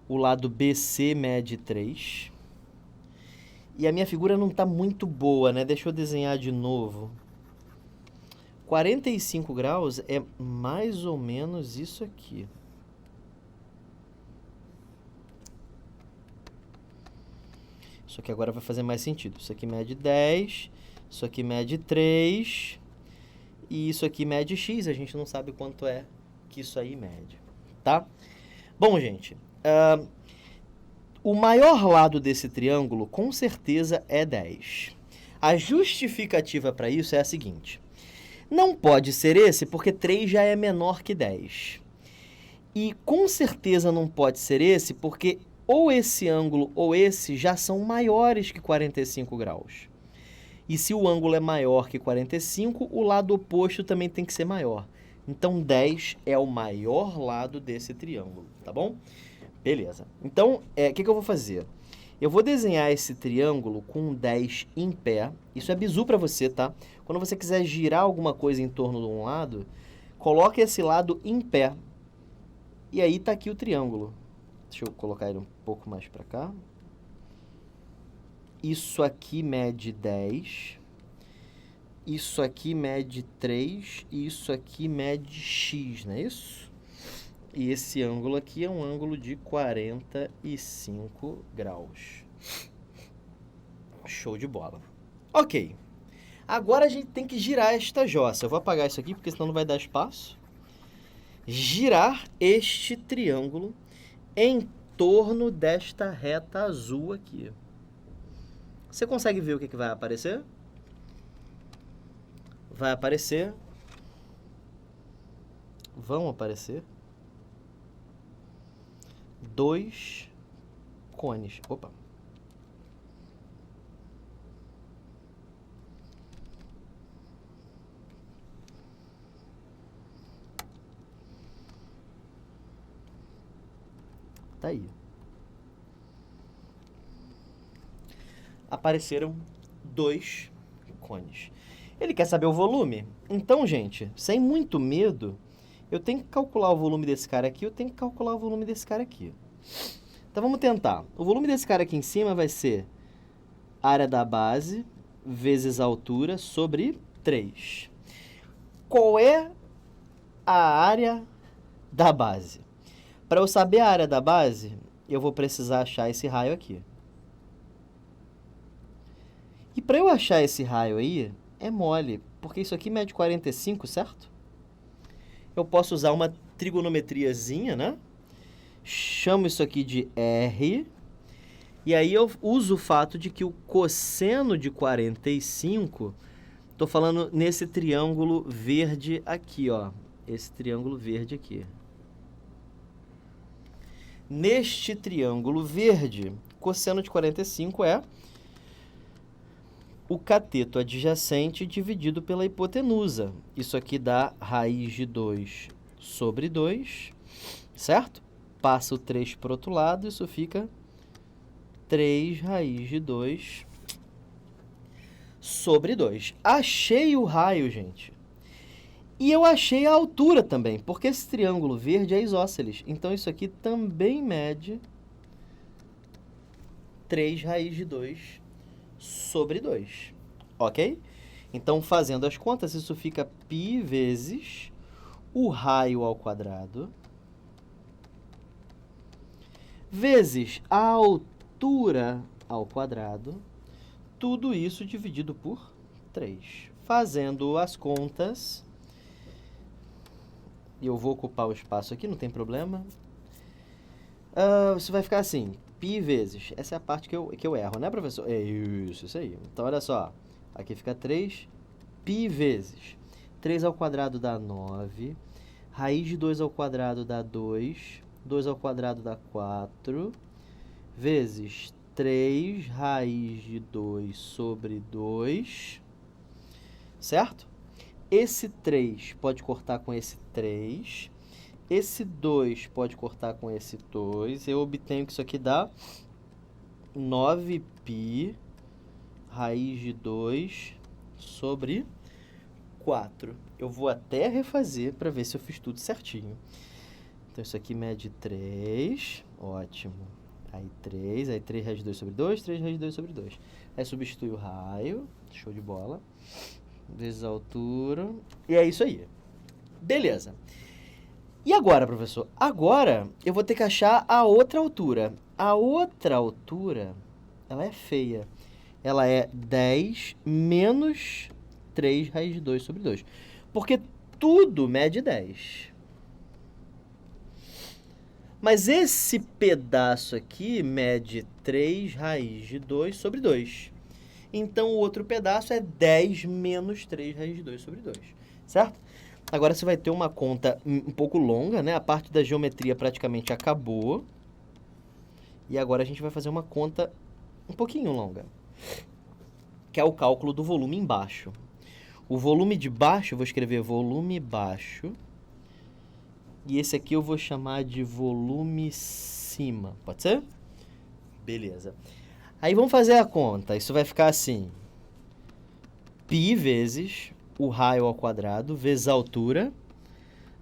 O lado BC mede 3. E a minha figura não está muito boa, né? Deixa eu desenhar de novo. 45 graus é mais ou menos isso aqui. Isso aqui agora vai fazer mais sentido. Isso aqui mede 10, isso aqui mede 3, e isso aqui mede x. A gente não sabe quanto é que isso aí mede, tá? Bom, gente, o maior lado desse triângulo com certeza é 10. A justificativa para isso é a seguinte. Não pode ser esse porque 3 já é menor que 10. E com certeza não pode ser esse porque ou esse ângulo ou esse já são maiores que 45 graus. E se o ângulo é maior que 45, o lado oposto também tem que ser maior. Então, 10 é o maior lado desse triângulo, tá bom? Beleza. Então, o que eu vou fazer? Eu vou desenhar esse triângulo com 10 em pé. Isso é bizu para você, tá? Quando você quiser girar alguma coisa em torno de um lado, coloque esse lado em pé. E aí tá aqui o triângulo. Deixa eu colocar ele um pouco mais para cá. Isso aqui mede 10. Isso aqui mede 3. E isso aqui mede x, não é isso? E esse ângulo aqui é um ângulo de 45 graus. Show de bola. Ok. Agora a gente tem que girar esta jossa. Eu vou apagar isso aqui, porque senão não vai dar espaço. Girar este triângulo em torno desta reta azul aqui. Você consegue ver o que vai aparecer? Vai aparecer. Vão aparecer 2 cones. Opa. Tá aí. Apareceram 2 cones. Ele quer saber o volume? Então, gente, sem muito medo, eu tenho que calcular o volume desse cara aqui, eu tenho que calcular o volume desse cara aqui. Então, vamos tentar. O volume desse cara aqui em cima vai ser área da base vezes a altura sobre 3. Qual é a área da base? Para eu saber a área da base, eu vou precisar achar esse raio aqui. E para eu achar esse raio aí, é mole, porque isso aqui mede 45, certo? Eu posso usar uma trigonometriazinha, né? Chamo isso aqui de R. E aí eu uso o fato de que o cosseno de 45, estou falando nesse triângulo verde aqui, ó. Esse triângulo verde aqui. Neste triângulo verde, Cosseno de 45 é o cateto adjacente dividido pela hipotenusa. Isso aqui dá raiz de 2 sobre 2, certo? Passa o 3 para o outro lado, isso fica 3 raiz de 2 sobre 2. Achei o raio, gente. E eu achei a altura também, porque esse triângulo verde é isósceles. Então, isso aqui também mede 3 raiz de 2 sobre 2. Ok? Então, fazendo as contas, isso fica π vezes o raio ao quadrado vezes a altura ao quadrado, tudo isso dividido por 3. Fazendo as contas, eu vou ocupar o espaço aqui, não tem problema. Isso vai ficar assim, π vezes, essa é a parte que eu erro, né, professor? É isso aí. Então, olha só, aqui fica 3, π vezes 3 ao quadrado dá 9, raiz de 2 ao quadrado dá 2, 2 ao quadrado dá 4, vezes 3 raiz de 2 sobre 2, certo? Esse 3 pode cortar com esse 3, esse 2 pode cortar com esse 2, eu obtenho que isso aqui dá 9π raiz de 2 sobre 4. Eu vou até refazer para ver se eu fiz tudo certinho. Então, isso aqui mede 3, ótimo. Aí 3 raiz de 2 sobre 2, 3 raiz de 2 sobre 2. Aí substitui o raio, show de bola, vezes a altura, e é isso aí. Beleza. E agora, professor? Agora eu vou ter que achar a outra altura. A outra altura, ela é feia. Ela é 10 menos 3 raiz de 2 sobre 2. Porque tudo mede 10. Mas esse pedaço aqui mede 3 raiz de 2 sobre 2. Então, o outro pedaço é 10 menos 3 raiz de 2 sobre 2. Certo? Agora, você vai ter uma conta um pouco longa, né? A parte da geometria praticamente acabou. E agora a gente vai fazer uma conta um pouquinho longa, que é o cálculo do volume embaixo. O volume de baixo, eu vou escrever volume baixo. E esse aqui eu vou chamar de volume cima. Pode ser? Beleza. Aí vamos fazer a conta. Isso vai ficar assim. π vezes o raio ao quadrado vezes a altura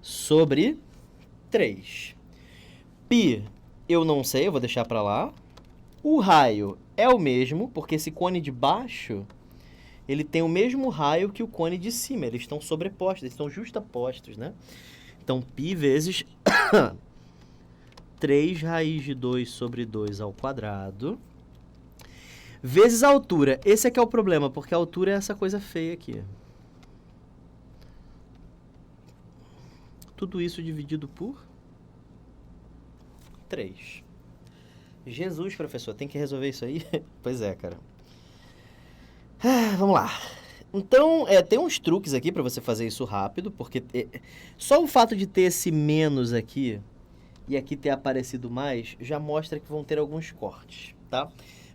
sobre 3. π eu não sei, eu vou deixar para lá. O raio é o mesmo, porque esse cone de baixo, ele tem o mesmo raio que o cone de cima. Eles estão sobrepostos, eles estão justapostos, né? Então, π vezes 3 raiz de 2 sobre 2 ao quadrado, vezes a altura. Esse aqui é o problema, porque a altura é essa coisa feia aqui. Tudo isso dividido por 3. Jesus, professor, tem que resolver isso aí? Pois é, cara. Vamos lá. Então, tem uns truques aqui para você fazer isso rápido, porque só o fato de ter esse menos aqui e aqui ter aparecido mais já mostra que vão ter alguns cortes, tá?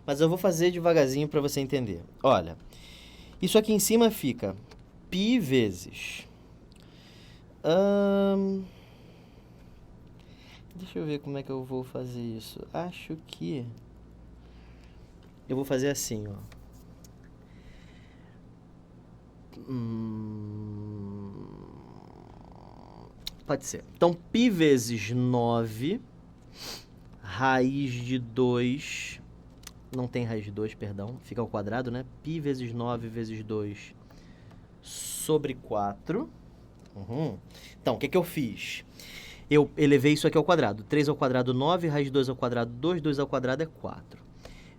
Mas eu vou fazer devagarzinho para você entender. Olha, isso aqui em cima fica π vezes... Deixa eu ver como é que eu vou fazer isso. Acho que eu vou fazer assim, ó. Pode ser. Então, π vezes 9, raiz de 2, não tem raiz de 2, perdão, fica ao quadrado, né? π vezes 9 vezes 2 sobre 4. Então, o que eu fiz? Eu elevei isso aqui ao quadrado. 3 ao quadrado, 9, raiz de 2 ao quadrado, 2, 2 ao quadrado é 4.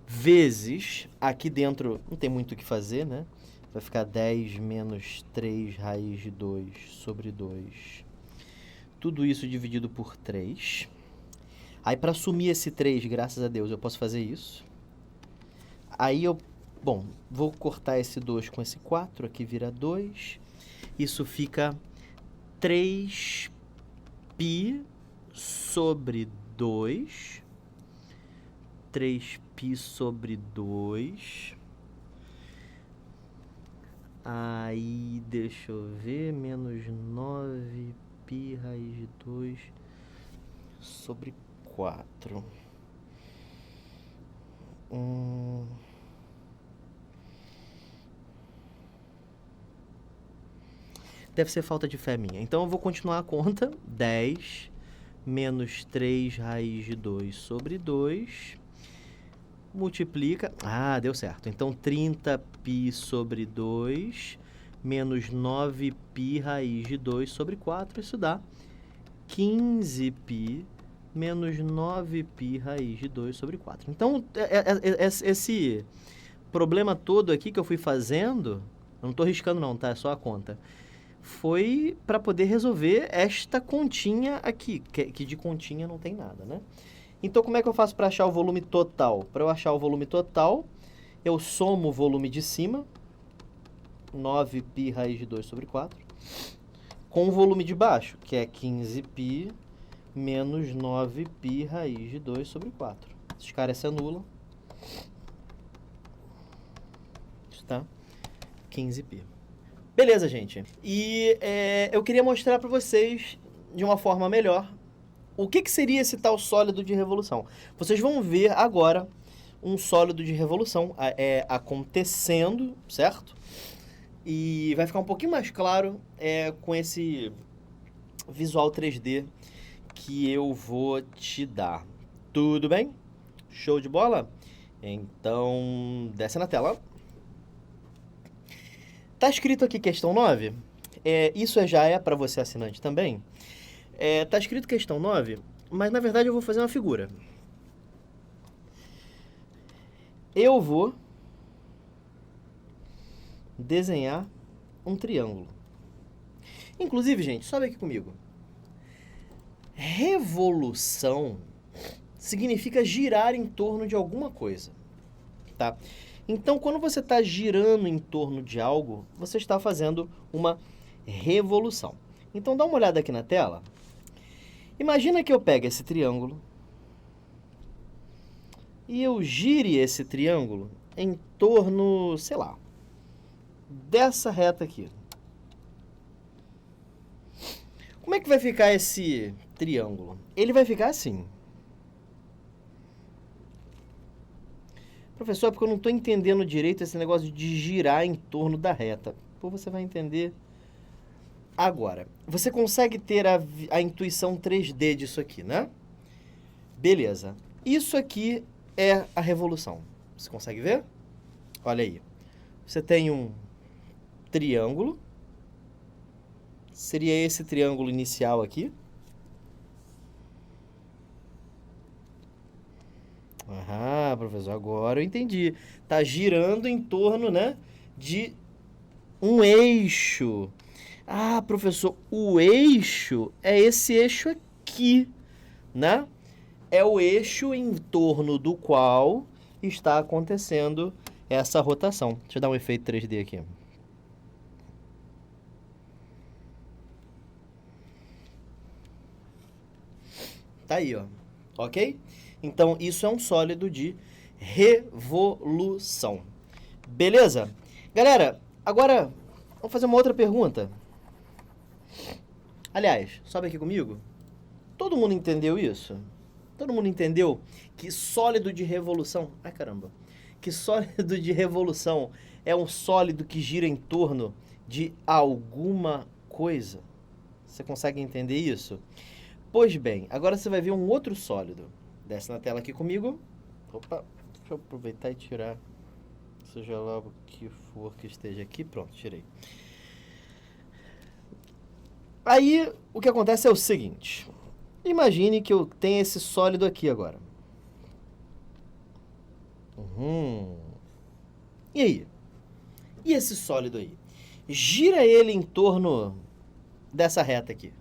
Vezes, aqui dentro não tem muito o que fazer, né? Vai ficar 10 menos 3 raiz de 2 sobre 2. Tudo isso dividido por 3. Aí, para sumir esse 3, graças a Deus, eu posso fazer isso. Aí, vou cortar esse 2 com esse 4. Aqui vira 2. Isso fica 3π sobre 2. 3π sobre 2. Aí, deixa eu ver, menos 9π raiz de 2 sobre 4. Deve ser falta de fé minha. Então eu vou continuar a conta. 10 menos 3 raiz de 2 sobre 2. Multiplica. Ah, deu certo. Então 30π sobre 2 menos 9π raiz de 2 sobre 4. Isso dá 15π menos 9π raiz de 2 sobre 4. Então, esse problema todo aqui que eu fui fazendo, eu não estou riscando não, tá? É só a conta. Foi para poder resolver esta continha aqui, que de continha não tem nada, né? Então, como é que eu faço para achar o volume total? Para eu achar o volume total, eu somo o volume de cima, 9π raiz de 2 sobre 4, com o volume de baixo, que é 15π menos 9π raiz de 2 sobre 4. Esses caras se anulam. Está 15π. Beleza, gente. E eu queria mostrar para vocês, de uma forma melhor, o que seria esse tal sólido de revolução. Vocês vão ver agora um sólido de revolução acontecendo, certo? E vai ficar um pouquinho mais claro com esse visual 3D que eu vou te dar. Tudo bem? Show de bola? Então, desce na tela. Tá escrito aqui questão 9. Isso já é para você assinante também. Tá escrito questão 9, mas na verdade eu vou fazer uma figura. Eu vou desenhar um triângulo. Inclusive, gente, sobe aqui comigo. Revolução significa girar em torno de alguma coisa, tá? Então, quando você está girando em torno de algo, você está fazendo uma revolução. Então, dá uma olhada aqui na tela. Imagina que eu pegue esse triângulo e eu gire esse triângulo em torno, sei lá, dessa reta aqui. Como é que vai ficar esse triângulo? Ele vai ficar assim. Professor, é porque eu não estou entendendo direito esse negócio de girar em torno da reta. Pô, você vai entender agora. Você consegue ter a intuição 3D disso aqui, né? Beleza. Isso aqui é a revolução. Você consegue ver? Olha aí. Você tem um triângulo. Seria esse triângulo inicial aqui. Ah, professor, agora eu entendi. Tá girando em torno, né, de um eixo. Ah, professor, o eixo é esse eixo aqui, né? É o eixo em torno do qual está acontecendo essa rotação. Deixa eu dar um efeito 3D aqui. Tá aí, ó. Ok? Então, isso é um sólido de revolução. Beleza? Galera, agora vamos fazer uma outra pergunta. Aliás, sobe aqui comigo. Todo mundo entendeu isso? Todo mundo entendeu que sólido de revolução... Ai, caramba. Que sólido de revolução é um sólido que gira em torno de alguma coisa? Você consegue entender isso? Pois bem, agora você vai ver um outro sólido. Desce na tela aqui comigo. Opa, deixa eu aproveitar e tirar, seja lá o que for que esteja aqui. Pronto, tirei. Aí, o que acontece é o seguinte. Imagine que eu tenho esse sólido aqui agora. E aí? E esse sólido aí? Gira ele em torno dessa reta aqui.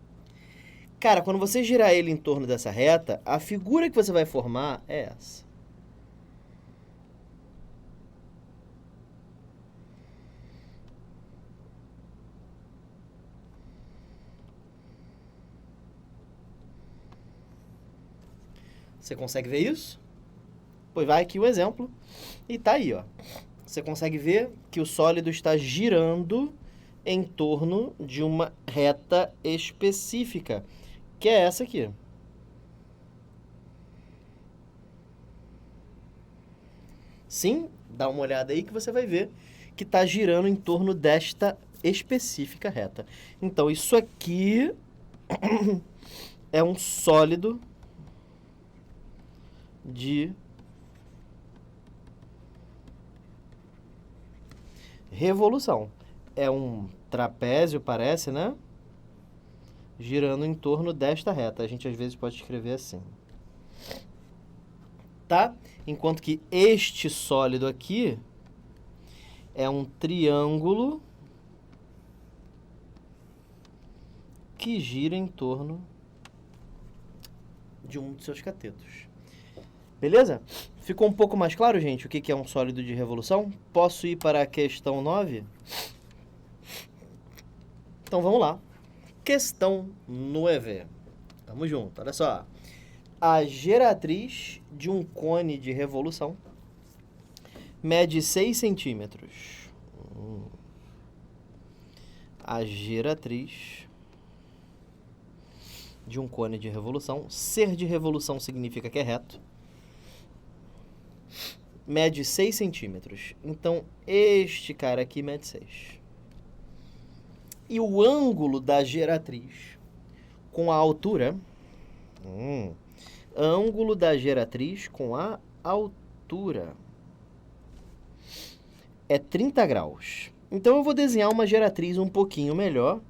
Cara, quando você girar ele em torno dessa reta, a figura que você vai formar é essa. Você consegue ver isso? Pois vai aqui o exemplo. E tá aí, ó. Você consegue ver que o sólido está girando em torno de uma reta específica, que é essa aqui. Sim, dá uma olhada aí que você vai ver que está girando em torno desta específica reta. Então, isso aqui é um sólido de revolução. É um trapézio, parece, né? Girando em torno desta reta. A gente às vezes pode escrever assim. Tá? Enquanto que este sólido aqui é um triângulo que gira em torno de um dos seus catetos. Beleza? Ficou um pouco mais claro, gente, o que é um sólido de revolução? Posso ir para a questão 9? Então vamos lá. Questão 9. Tamo junto, olha só. A geratriz de um cone de revolução mede 6 centímetros. A geratriz de um cone de revolução, ser de revolução significa que é reto, mede 6 centímetros. Então, este cara aqui mede 6. E o ângulo da geratriz com a altura... ângulo da geratriz com a altura é 30 graus. Então, eu vou desenhar uma geratriz um pouquinho melhor.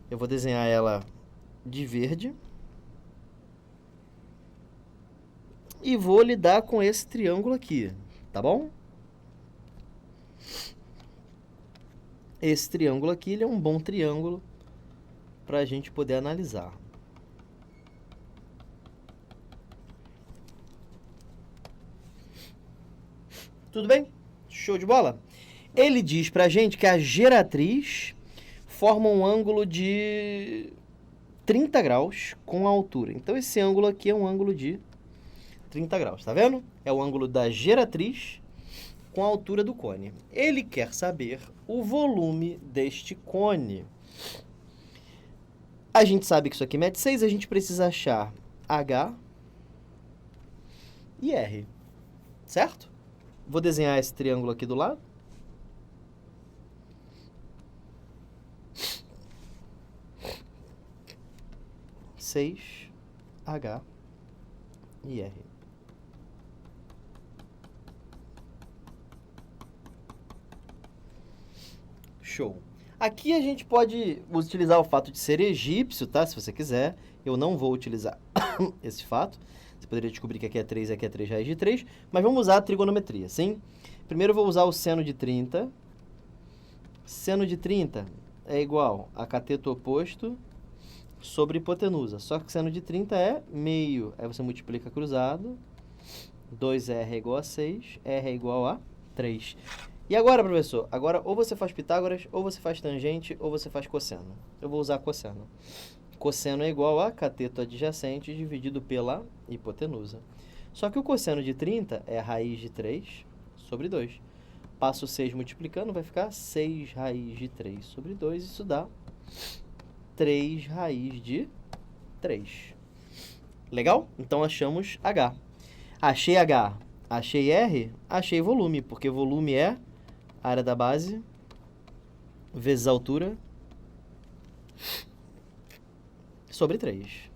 Eu vou desenhar ela de verde. E vou lidar com esse triângulo aqui, tá bom? Esse triângulo aqui, ele é um bom triângulo para a gente poder analisar. Tudo bem? Show de bola? Ele diz pra gente que a geratriz forma um ângulo de 30 graus com a altura. Então, esse ângulo aqui é um ângulo de 30 graus, tá vendo? É o ângulo da geratriz com a altura do cone. Ele quer saber o volume deste cone. A gente sabe que isso aqui mede 6, a gente precisa achar H e R, certo? Vou desenhar esse triângulo aqui do lado. Seis, H e R. Show. Aqui a gente pode utilizar o fato de ser egípcio, tá? Se você quiser. Eu não vou utilizar esse fato. Você poderia descobrir que aqui é 3 e aqui é 3 raiz de 3. Mas vamos usar a trigonometria, sim? Primeiro eu vou usar o seno de 30. Seno de 30 é igual a cateto oposto sobre hipotenusa. Só que seno de 30 é meio. Aí você multiplica cruzado. 2R é igual a 6. R é igual a 3. E agora, professor? Agora ou você faz Pitágoras, ou você faz tangente, ou você faz cosseno. Eu vou usar cosseno. Cosseno é igual a cateto adjacente dividido pela hipotenusa. Só que o cosseno de 30 é a raiz de 3 sobre 2. Passo 6 multiplicando, vai ficar 6 raiz de 3 sobre 2. Isso dá 3 raiz de 3. Legal? Então, achamos H. Achei H, achei R, achei volume, porque volume é área da base vezes a altura sobre 3.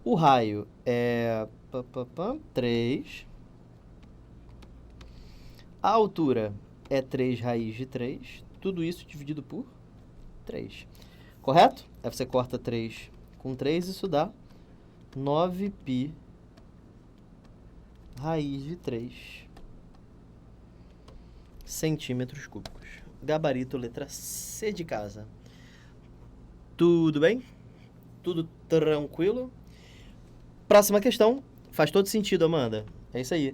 O raio é 3. A altura é 3 raiz de 3. Tudo isso dividido por 3. Correto? Aí você corta 3 com 3, isso dá 9π raiz de 3 centímetros cúbicos. Gabarito, letra C de casa. Tudo bem? Tudo tranquilo? Próxima questão. Faz todo sentido, Amanda. É isso aí.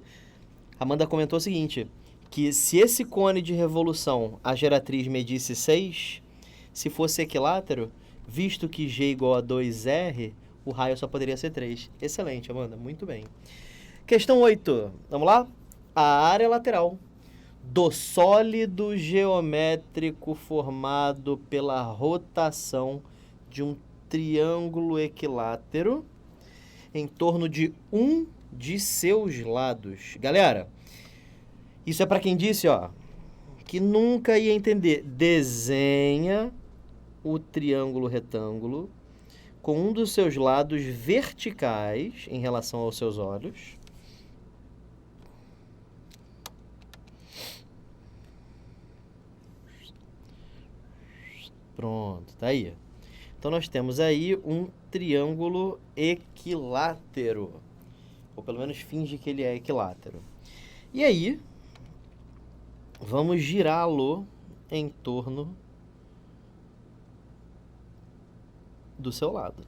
Amanda comentou o seguinte, que se esse cone de revolução, a geratriz medisse 6, se fosse equilátero, visto que G igual a 2R, o raio só poderia ser 3. Excelente, Amanda. Muito bem. Questão 8. Vamos lá? A área lateral do sólido geométrico formado pela rotação de um triângulo equilátero em torno de um de seus lados. Galera, isso é para quem disse, ó, que nunca ia entender. Desenha o triângulo retângulo com um dos seus lados verticais em relação aos seus olhos. Pronto, tá aí. Então, nós temos aí um triângulo equilátero. Ou pelo menos finge que ele é equilátero. E aí, vamos girá-lo em torno do seu lado.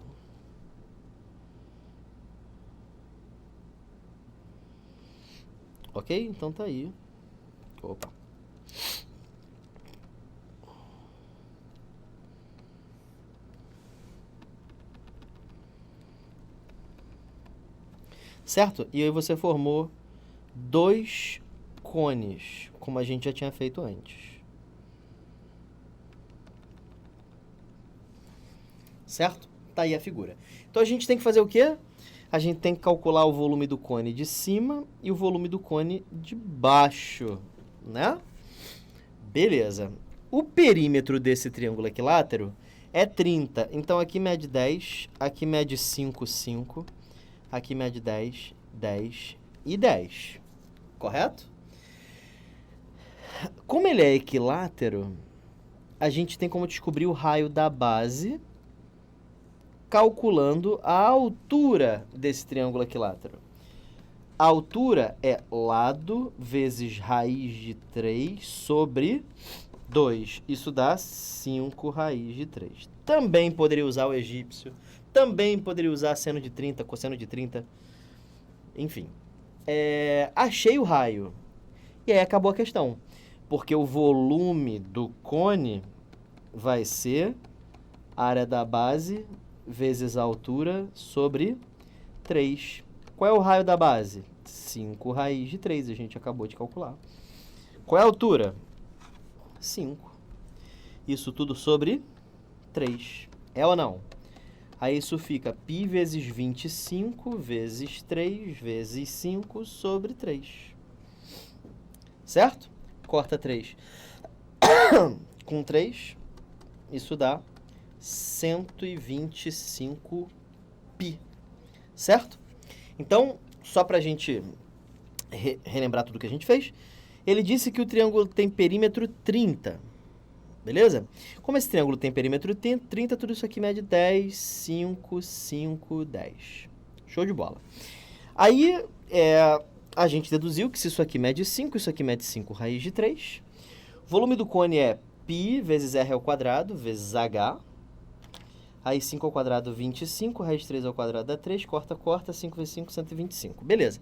Ok? Então tá aí. Opa. Certo? E aí você formou dois cones, como a gente já tinha feito antes. Certo? Tá aí a figura. Então a gente tem que fazer o quê? A gente tem que calcular o volume do cone de cima e o volume do cone de baixo, né? Beleza. O perímetro desse triângulo equilátero é 30. Então aqui mede 10, aqui mede 5, 5. Aqui mede 10, 10 e 10. Correto? Como ele é equilátero, a gente tem como descobrir o raio da base calculando a altura desse triângulo equilátero. A altura é lado vezes raiz de 3 sobre 2. Isso dá 5 raiz de 3. Também poderia usar o egípcio. Também poderia usar seno de 30, cosseno de 30. Enfim. Achei o raio. E aí acabou a questão. Porque o volume do cone vai ser a área da base vezes a altura sobre 3. Qual é o raio da base? 5 raiz de 3. A gente acabou de calcular. Qual é a altura? 5. Isso tudo sobre 3. É ou não? Aí isso fica π vezes 25 vezes 3 vezes 5 sobre 3. Certo? Corta 3 com 3. Isso dá 125 π. Certo? Então, só para a gente relembrar tudo que a gente fez, ele disse que o triângulo tem perímetro 30. Beleza? Como esse triângulo tem perímetro 30, tudo isso aqui mede 10, 5, 5, 10. Show de bola. Aí, a gente deduziu que se isso aqui mede 5, isso aqui mede 5 raiz de 3. O volume do cone é π vezes r ao quadrado vezes h. Aí 5 ao quadrado, 25, raiz de 3 ao quadrado dá 3, corta, 5 vezes 5, 125. Beleza.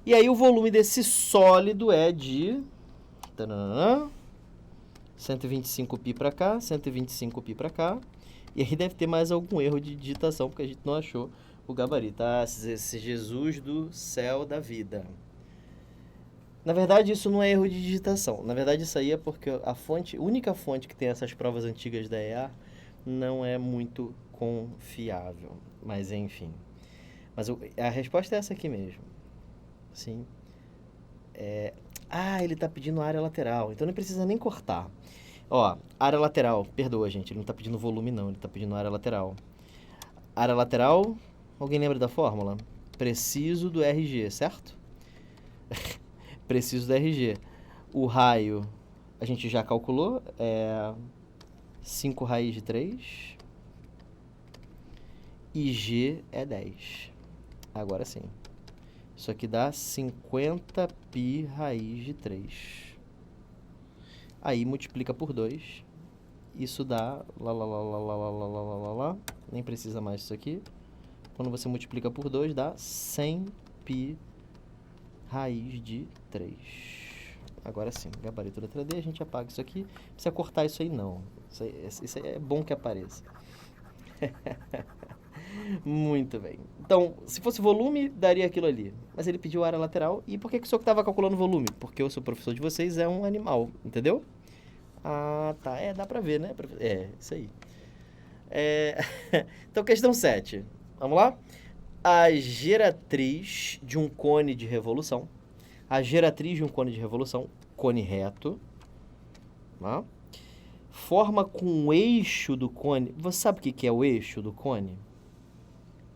E aí o volume desse sólido é de 125 π para cá, 125 π para cá. E aí deve ter mais algum erro de digitação, porque a gente não achou o gabarito. Ah, esse Jesus do céu da vida. Na verdade, isso não é erro de digitação. Na verdade, isso aí é porque a única fonte que tem essas provas antigas da EA não é muito confiável. Mas, enfim. Mas a resposta é essa aqui mesmo. Sim. Ele está pedindo área lateral, então não precisa nem cortar. Ó, área lateral, perdoa, gente, ele não está pedindo volume não, ele está pedindo área lateral. Área lateral, alguém lembra da fórmula? Preciso do RG, certo? Preciso do RG. O raio, a gente já calculou, é 5 raiz de 3. E G é 10. Agora sim. Isso aqui dá 50 π raiz de 3. Aí multiplica por 2. Isso dá... Nem precisa mais disso aqui. Quando você multiplica por 2, dá 100 π raiz de 3. Agora sim, gabarito letra D, a gente apaga isso aqui. Não precisa cortar isso aí, não. Isso aí é bom que apareça. Muito bem. Então, se fosse volume, daria aquilo ali. Mas ele pediu área lateral. E por que que o senhor estava calculando volume? Porque eu sou professor de vocês, é um animal, entendeu? Ah, tá. É, dá pra ver, né? É, isso aí. É... Então, questão 7. Vamos lá? A geratriz de um cone de revolução. A geratriz de um cone de revolução, cone reto, tá? Forma com o eixo do cone. Você sabe o que é o eixo do cone?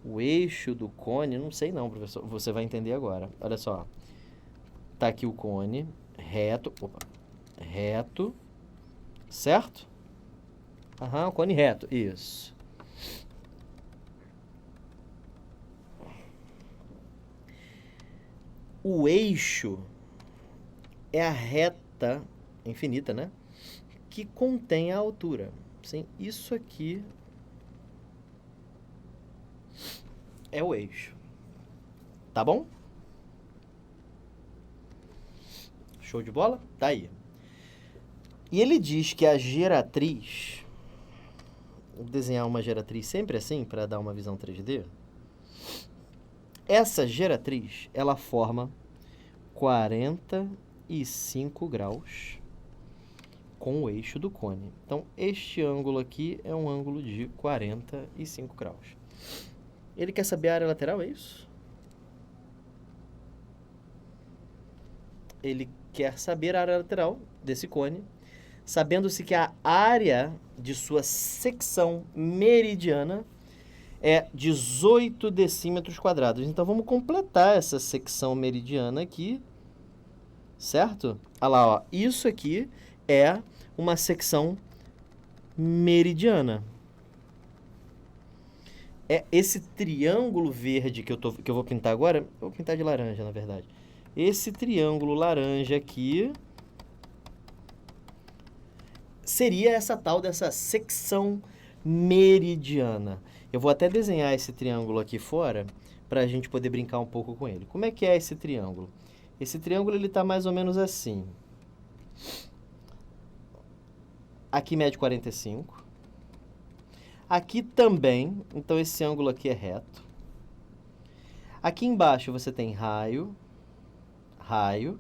O eixo do cone, não sei não, professor. Você vai entender agora. Olha só. Tá aqui o cone, reto. Opa. Reto. Certo? Aham, o cone reto. Isso. O eixo é a reta infinita, né? Que contém a altura. Sim, isso aqui é o eixo. Tá bom? Show de bola? Tá aí. E ele diz que a geratriz... Vou desenhar uma geratriz sempre assim, para dar uma visão 3D. Essa geratriz, ela forma 45 graus com o eixo do cone. Então, este ângulo aqui é um ângulo de 45 graus. Ele quer saber a área lateral, é isso? Ele quer saber a área lateral desse cone, sabendo-se que a área de sua secção meridiana é 18 decímetros quadrados. Então, vamos completar essa secção meridiana aqui, certo? Olha lá, ó. Isso aqui é uma secção meridiana. É esse triângulo verde que eu vou pintar agora, eu vou pintar de laranja, na verdade. Esse triângulo laranja aqui seria essa tal dessa secção meridiana. Eu vou até desenhar esse triângulo aqui fora para a gente poder brincar um pouco com ele. Como é que é esse triângulo? Esse triângulo ele está mais ou menos assim. Aqui mede 45. Aqui também, então esse ângulo aqui é reto. Aqui embaixo você tem raio, raio.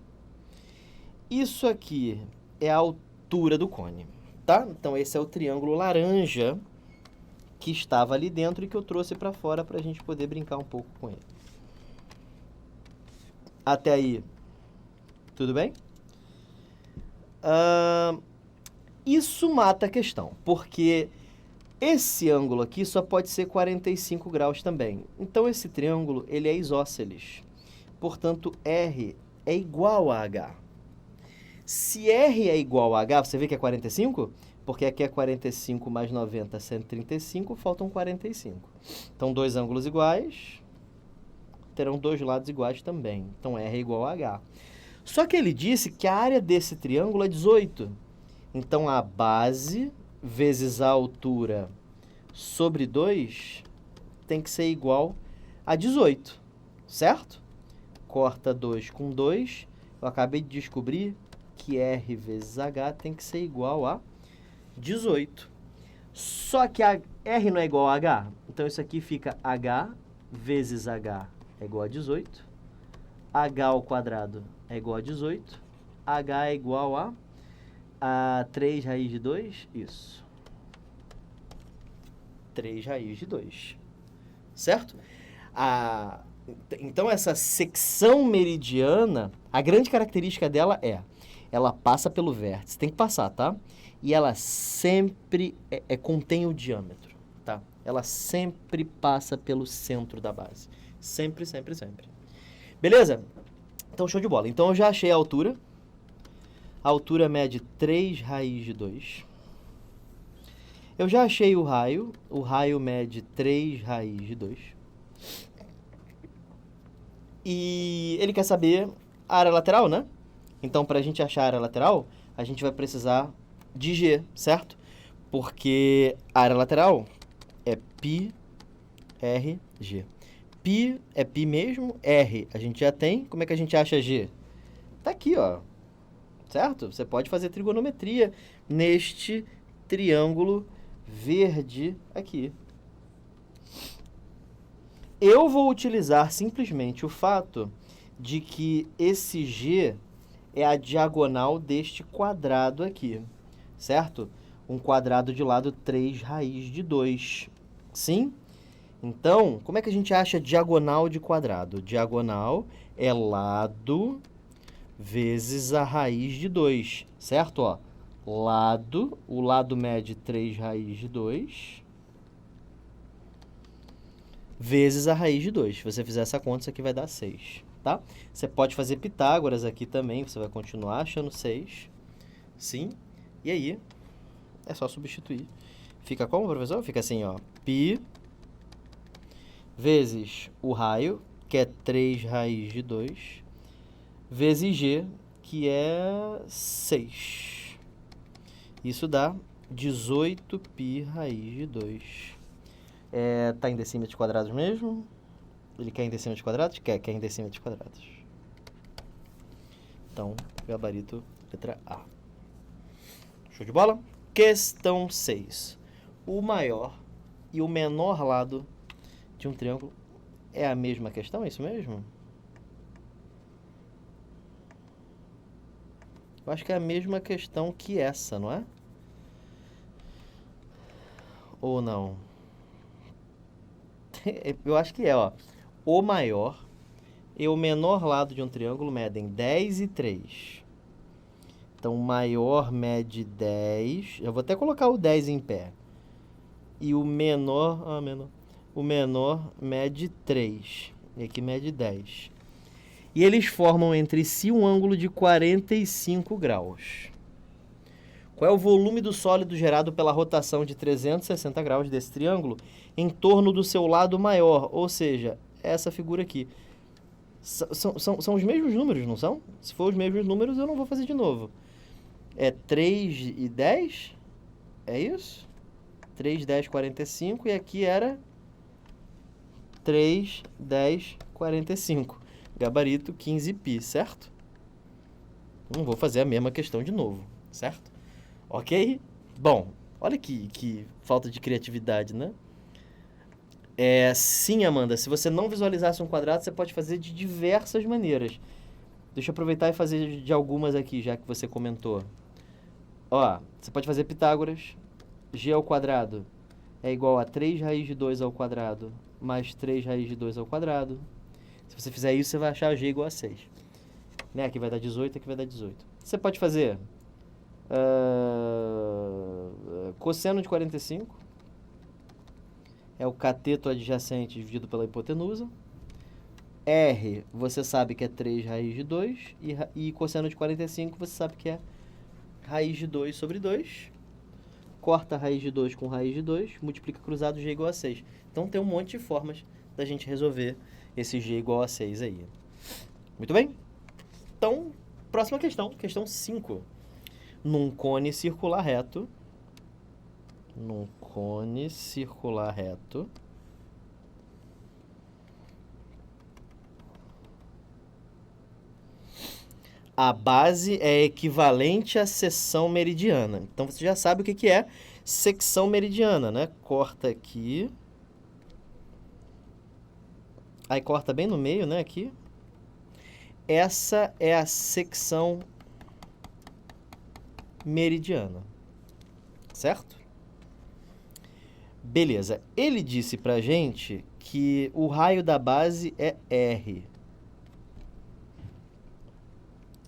Isso aqui é a altura do cone, tá? Então esse é o triângulo laranja que estava ali dentro e que eu trouxe para fora para a gente poder brincar um pouco com ele. Até aí, tudo bem? Isso mata a questão, porque esse ângulo aqui só pode ser 45 graus também. Então, esse triângulo, ele é isósceles. Portanto, R é igual a H. Se R é igual a H, você vê que é 45? Porque aqui é 45 mais 90, 135, faltam 45. Então, dois ângulos iguais terão dois lados iguais também. Então, R é igual a H. Só que ele disse que a área desse triângulo é 18. Então, a base vezes a altura sobre 2 tem que ser igual a 18, certo? Corta 2 com 2. Eu acabei de descobrir que R vezes H tem que ser igual a 18. Só que a R não é igual a H. Então, isso aqui fica H vezes H é igual a 18. H ao quadrado é igual a 18. H é igual a 3 raiz de 2, isso. 3 raiz de 2, certo? Então, essa secção meridiana, a grande característica dela ela passa pelo vértice, tem que passar, tá? E ela sempre contém o diâmetro, tá? Ela sempre passa pelo centro da base. Sempre, sempre, sempre. Beleza? Então, show de bola. Então, eu já achei a altura. A altura mede 3 raiz de 2. Eu já achei o raio. O raio mede 3 raiz de 2. E ele quer saber a área lateral, né? Então, para a gente achar a área lateral, a gente vai precisar de G, certo? Porque a área lateral é π, R, G. Π é π mesmo, R a gente já tem. Como é que a gente acha G? Tá aqui, ó. Certo? Você pode fazer trigonometria neste triângulo verde aqui. Eu vou utilizar simplesmente o fato de que esse G é a diagonal deste quadrado aqui, certo? Um quadrado de lado 3 raiz de 2. Sim? Então, como é que a gente acha diagonal de quadrado? Diagonal é lado vezes a raiz de 2, certo? Ó, lado, o lado mede 3 raiz de 2, vezes a raiz de 2. Se você fizer essa conta, isso aqui vai dar 6, tá? Você pode fazer Pitágoras aqui também, você vai continuar achando 6, sim? E aí, é só substituir. Fica como, professor? Fica assim, ó, π vezes o raio, que é 3 raiz de 2, vezes g, que é 6. Isso dá 18π raiz de 2. Tá em decímetros quadrados mesmo? Ele quer em decímetros quadrados? Quer em decímetros quadrados. Então, gabarito, letra A. Show de bola? Questão 6. O maior e o menor lado de um triângulo é a mesma questão, é isso mesmo? Eu acho que é a mesma questão que essa, não é? Ou não? Eu acho que é, ó. O maior e o menor lado de um triângulo medem 10 e 3. Então, o maior mede 10. Eu vou até colocar o 10 em pé. E o menor... O menor mede 3. E aqui mede 10. E eles formam entre si um ângulo de 45 graus. Qual é o volume do sólido gerado pela rotação de 360 graus desse triângulo em torno do seu lado maior? Ou seja, essa figura aqui. São os mesmos números, não são? Se for os mesmos números, eu não vou fazer de novo. É 3 e 10? É isso? 3, 10, 45. E aqui era 3, 10, 45. Gabarito 15π, certo? Não vou fazer a mesma questão de novo, certo? Ok? Bom, olha que falta de criatividade, né? Sim, Amanda, se você não visualizasse um quadrado, você pode fazer de diversas maneiras. Deixa eu aproveitar e fazer de algumas aqui, já que você comentou. Ó, você pode fazer Pitágoras. G ao quadrado é igual a 3 raiz de 2 ao quadrado mais 3 raiz de 2 ao quadrado. Se você fizer isso, você vai achar G igual a 6. Né? Aqui vai dar 18, aqui vai dar 18. Você pode fazer cosseno de 45 é o cateto adjacente dividido pela hipotenusa. R, você sabe que é 3 raiz de 2. E cosseno de 45, você sabe que é raiz de 2 sobre 2. Corta raiz de 2 com raiz de 2. Multiplica cruzado, G igual a 6. Então, tem um monte de formas da gente resolver esse G igual a 6 aí. Muito bem? Então, próxima questão. Questão 5. Num cone circular reto... a base é equivalente à seção meridiana. Então, você já sabe o que é secção meridiana, né? Corta aqui. Aí, corta bem no meio, né? Aqui. Essa é a secção meridiana. Certo? Beleza. Ele disse pra gente que o raio da base é R.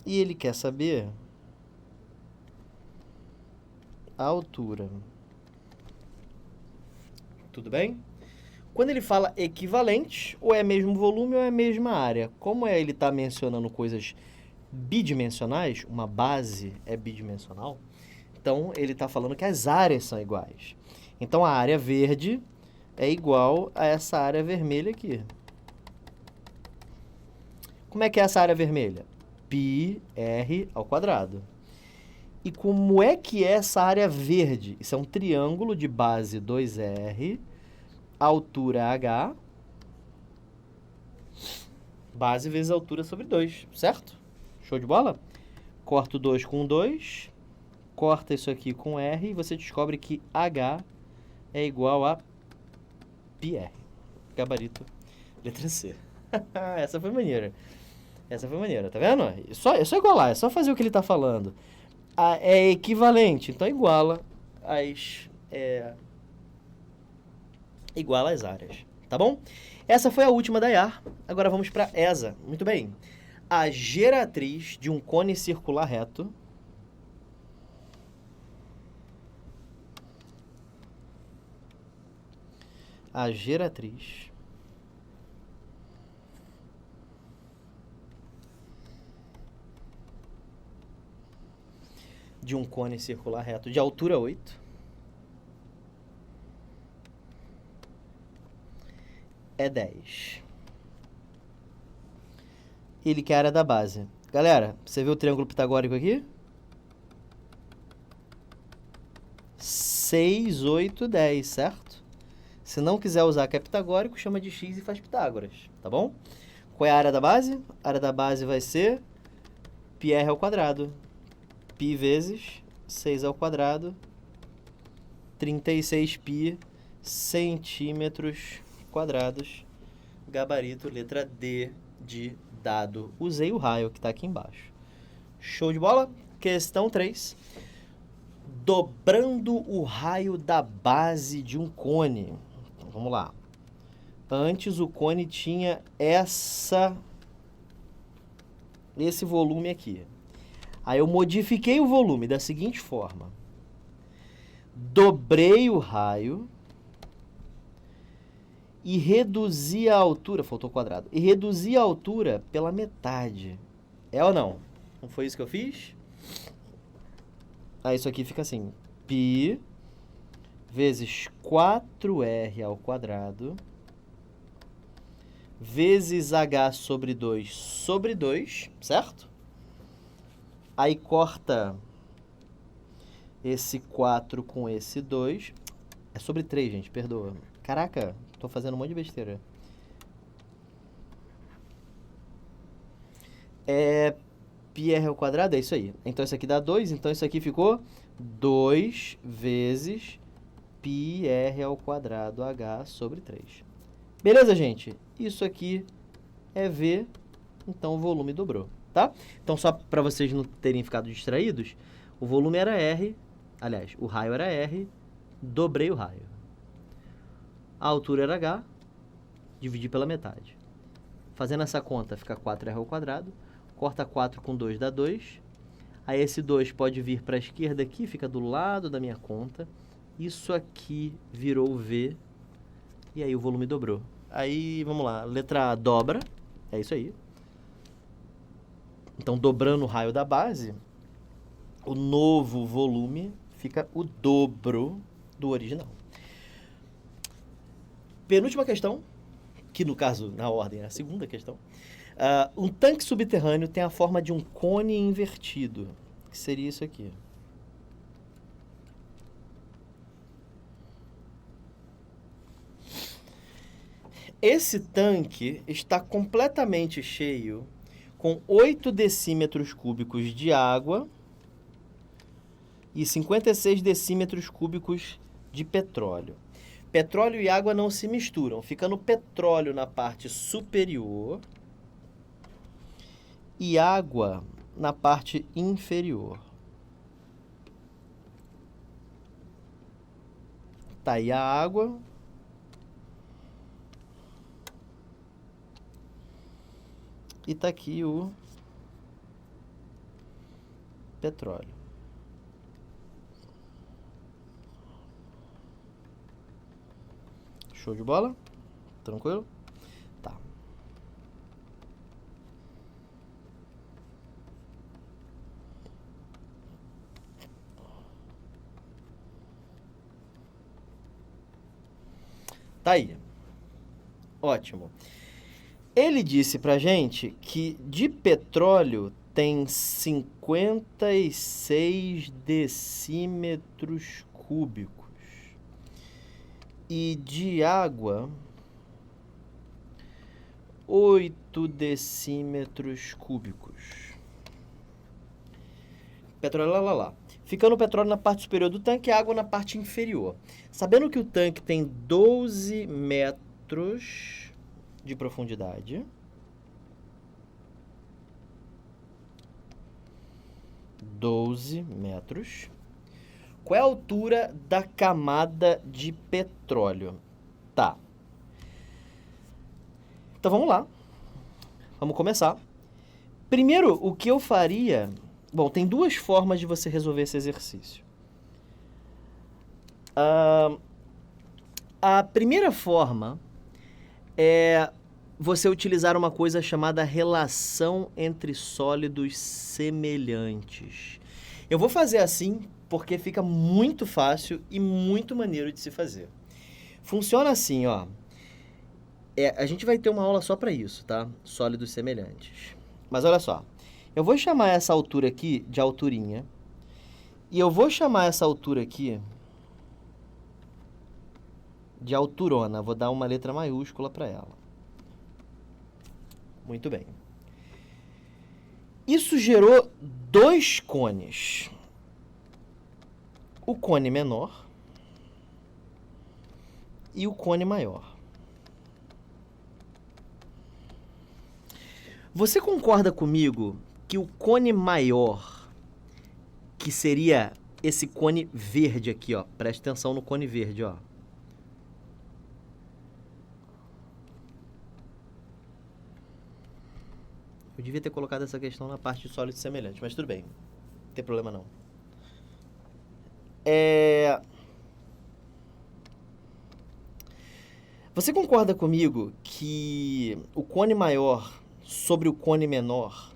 E ele quer saber a altura. Tudo bem? Quando ele fala equivalente, ou é mesmo volume ou é a mesma área. Como ele está mencionando coisas bidimensionais, uma base é bidimensional, então ele está falando que as áreas são iguais. Então a área verde é igual a essa área vermelha aqui. Como é que é essa área vermelha? πr ao quadrado. E como é que é essa área verde? Isso é um triângulo de base 2r, altura h, base vezes altura sobre 2, certo? Show de bola? Corta o 2 com 2, corta isso aqui com r e você descobre que h é igual a πr. Gabarito Letra C. Essa foi maneira. Essa foi maneira, tá vendo? É só igualar, é só fazer o que ele tá falando. É equivalente, então iguala iguala as áreas, tá bom? Essa foi a última da IAR. Agora vamos para ESA. Muito bem. A geratriz de um cone circular reto de um cone circular reto de altura 8 é 10. Ele quer a área da base. Galera, você viu o triângulo pitagórico aqui? 6, 8, 10, certo? Se não quiser usar que é pitagórico, chama de x e faz Pitágoras, tá bom? Qual é a área da base? A área da base vai ser πr ao quadrado. Π vezes 6 ao quadrado, 36π centímetros quadrados. Gabarito, letra D de dado. Usei o raio que está aqui embaixo. Show de bola? Questão 3. Dobrando o raio da base de um cone. Então, vamos lá. Antes o cone tinha esse volume aqui. Aí eu modifiquei o volume da seguinte forma. Dobrei o raio e reduzi a altura, faltou quadrado, e reduzi a altura pela metade. É ou não? Não foi isso que eu fiz? Aí isso aqui fica assim, π vezes 4r ao quadrado vezes h sobre 2, certo? Aí corta esse 4 com esse 2. É sobre 3, gente, perdoa. Caraca, tô fazendo um monte de besteira. πr ao quadrado, é isso aí. Então isso aqui dá 2, então isso aqui ficou 2 vezes πr ao quadrado h sobre 3. Beleza, gente? Isso aqui é V, então o volume dobrou, tá? Então só para vocês não terem ficado distraídos, o volume era R, aliás, o raio era R, dobrei o raio. A altura era H, dividi pela metade. Fazendo essa conta, fica 4r ao quadrado. Corta 4 com 2 dá 2. Aí esse 2 pode vir para a esquerda aqui, fica do lado da minha conta. Isso aqui virou V. E aí o volume dobrou. Aí, vamos lá, letra A dobra. É isso aí. Então, dobrando o raio da base, o novo volume fica o dobro do original. Penúltima questão, que no caso, na ordem, é a segunda questão. Um tanque subterrâneo tem a forma de um cone invertido, que seria isso aqui. Esse tanque está completamente cheio com 8 decímetros cúbicos de água e 56 decímetros cúbicos de petróleo. Petróleo e água não se misturam, fica no petróleo na parte superior e água na parte inferior. Tá aí a água. E tá aqui o petróleo. Show de bola? Tranquilo? Tá. Tá aí. Ótimo. Ele disse pra gente que de petróleo tem 56 decímetros cúbicos e de água 8 decímetros cúbicos. Petróleo lá. Ficando o petróleo na parte superior do tanque e a água na parte inferior. Sabendo que o tanque tem 12 metros de profundidade. 12 metros. Qual é a altura da camada de petróleo? Tá. Então vamos lá. Vamos começar. Primeiro, o que eu faria... Bom, tem duas formas de você resolver esse exercício. A primeira forma é você utilizar uma coisa chamada relação entre sólidos semelhantes. Eu vou fazer assim porque fica muito fácil e muito maneiro de se fazer. Funciona assim, ó. A gente vai ter uma aula só para isso, tá? Sólidos semelhantes. Mas olha só. Eu vou chamar essa altura aqui de alturinha. E eu vou chamar essa altura aqui de alturona. Vou dar uma letra maiúscula para ela. Muito bem. Isso gerou dois cones. O cone menor e o cone maior. Você concorda comigo que o cone maior, que seria esse cone verde aqui, ó, preste atenção no cone verde, ó. Eu devia ter colocado essa questão na parte de sólido semelhante, mas tudo bem, não tem problema não. Você concorda comigo que o cone maior sobre o cone menor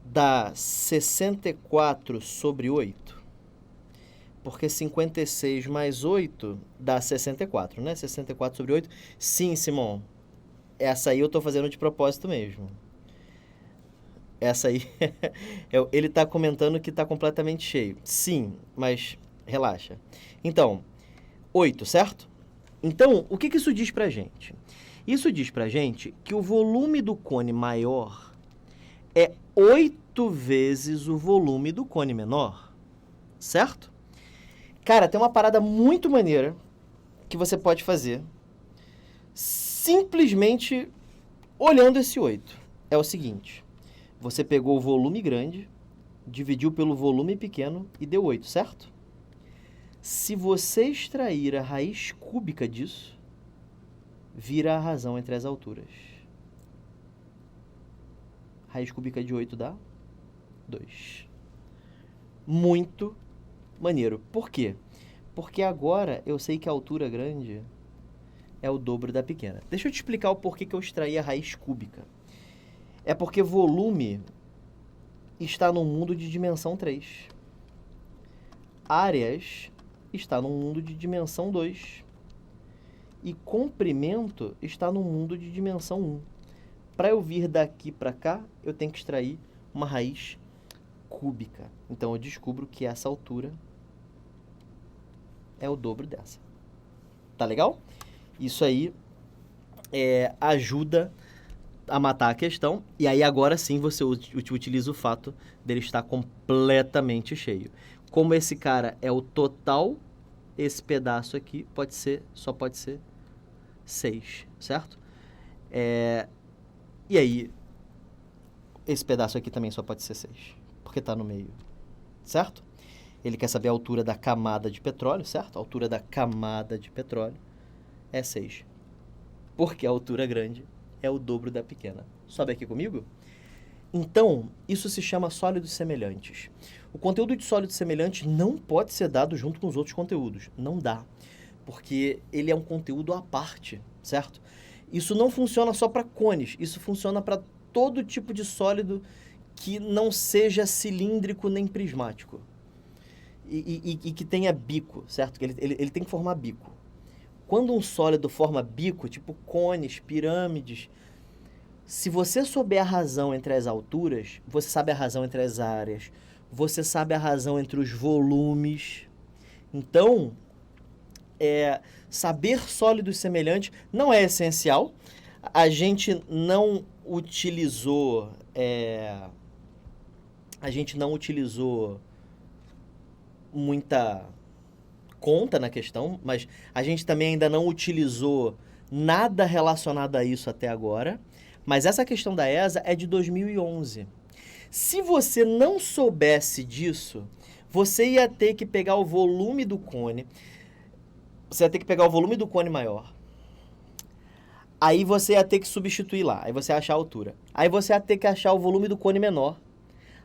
dá 64 sobre 8? Porque 56 mais 8 dá 64, né? 64 sobre 8. Sim, Simon. Essa aí eu tô fazendo de propósito mesmo. Essa aí, ele tá comentando que tá completamente cheio. Sim, mas relaxa. Então, 8, certo? Então, o que isso diz pra gente? Isso diz pra gente que o volume do cone maior é 8 vezes o volume do cone menor, certo? Cara, tem uma parada muito maneira que você pode fazer simplesmente olhando esse 8. É o seguinte, você pegou o volume grande, dividiu pelo volume pequeno e deu 8, certo? Se você extrair a raiz cúbica disso, vira a razão entre as alturas. Raiz cúbica de 8 dá 2. Muito maneiro. Por quê? Porque agora eu sei que a altura grande é o dobro da pequena. Deixa eu te explicar o porquê que eu extraí a raiz cúbica. É porque volume está num mundo de dimensão 3. Áreas está num mundo de dimensão 2. E comprimento está num mundo de dimensão 1. Para eu vir daqui para cá, eu tenho que extrair uma raiz cúbica. Então eu descubro que essa altura é o dobro dessa. Tá legal? Isso aí ajuda a matar a questão. E aí agora sim você utiliza o fato dele estar completamente cheio. Como esse cara é o total, esse pedaço aqui só pode ser 6, certo? E aí, esse pedaço aqui também só pode ser 6, porque está no meio, certo? Ele quer saber a altura da camada de petróleo, certo? A altura da camada de petróleo é 6, porque a altura grande é o dobro da pequena. Sobe aqui comigo? Então, isso se chama sólidos semelhantes. O conteúdo de sólidos semelhantes não pode ser dado junto com os outros conteúdos. Não dá, porque ele é um conteúdo à parte, certo? Isso não funciona só para cones, isso funciona para todo tipo de sólido que não seja cilíndrico nem prismático. E que tenha bico, certo? Que ele tem que formar bico. Quando um sólido forma bico, tipo cones, pirâmides, se você souber a razão entre as alturas, você sabe a razão entre as áreas, você sabe a razão entre os volumes. Então, saber sólidos semelhantes não é essencial. A gente não utilizou muita conta na questão, mas a gente também ainda não utilizou nada relacionado a isso até agora, mas essa questão da ESA é de 2011. Se você não soubesse disso, você ia ter que pegar o volume do cone, você ia ter que pegar o volume do cone maior, aí você ia ter que substituir lá, aí você ia achar a altura. Aí você ia ter que achar o volume do cone menor,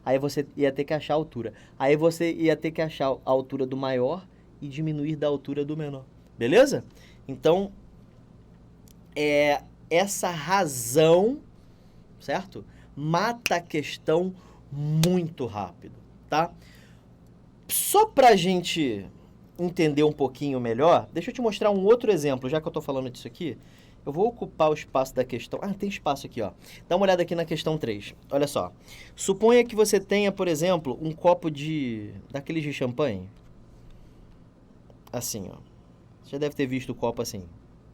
aí você ia ter que achar a altura. Aí você ia ter que achar a altura do maior e diminuir da altura do menor. Beleza? Então, essa razão, certo? Mata a questão muito rápido, tá? Só pra gente entender um pouquinho melhor, deixa eu te mostrar um outro exemplo, já que eu tô falando disso aqui. Eu vou ocupar o espaço da questão... Ah, tem espaço aqui, ó. Dá uma olhada aqui na questão 3. Olha só. Suponha que você tenha, por exemplo, um copo daqueles de champanhe. Assim, ó. Você já deve ter visto o copo assim,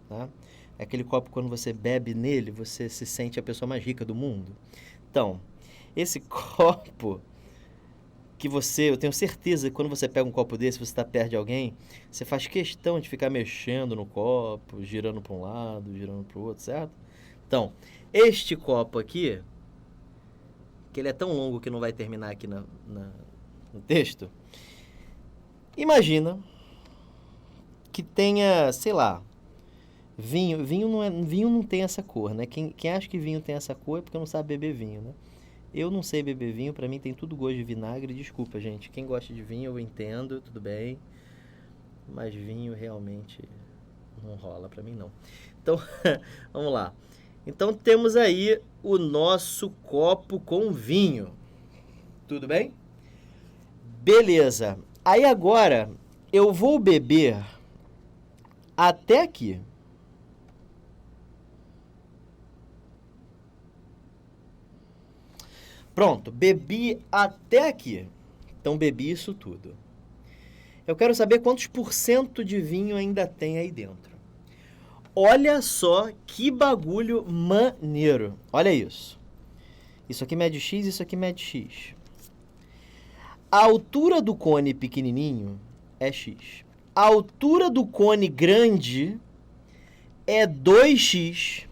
tá? É aquele copo, quando você bebe nele, você se sente a pessoa mais rica do mundo. Então, esse copo que eu tenho certeza que quando você pega um copo desse, você está perto de alguém, você faz questão de ficar mexendo no copo, girando para um lado, girando para o outro, certo? Então, este copo aqui, que ele é tão longo que não vai terminar aqui no texto, imagina que tenha, sei lá, vinho. Vinho não tem essa cor, né? Quem acha que vinho tem essa cor é porque não sabe beber vinho, né? Eu não sei beber vinho, pra mim tem tudo gosto de vinagre. Desculpa, gente. Quem gosta de vinho, eu entendo, tudo bem. Mas vinho realmente não rola pra mim, não. Então, vamos lá. Então, temos aí o nosso copo com vinho. Tudo bem? Beleza. Aí agora, eu vou beber até aqui. Pronto, bebi até aqui. Então, bebi isso tudo. Eu quero saber quantos % de vinho ainda tem aí dentro. Olha só que bagulho maneiro. Olha isso. Isso aqui mede X, isso aqui mede X. A altura do cone pequenininho é X. A altura do cone grande é 2x.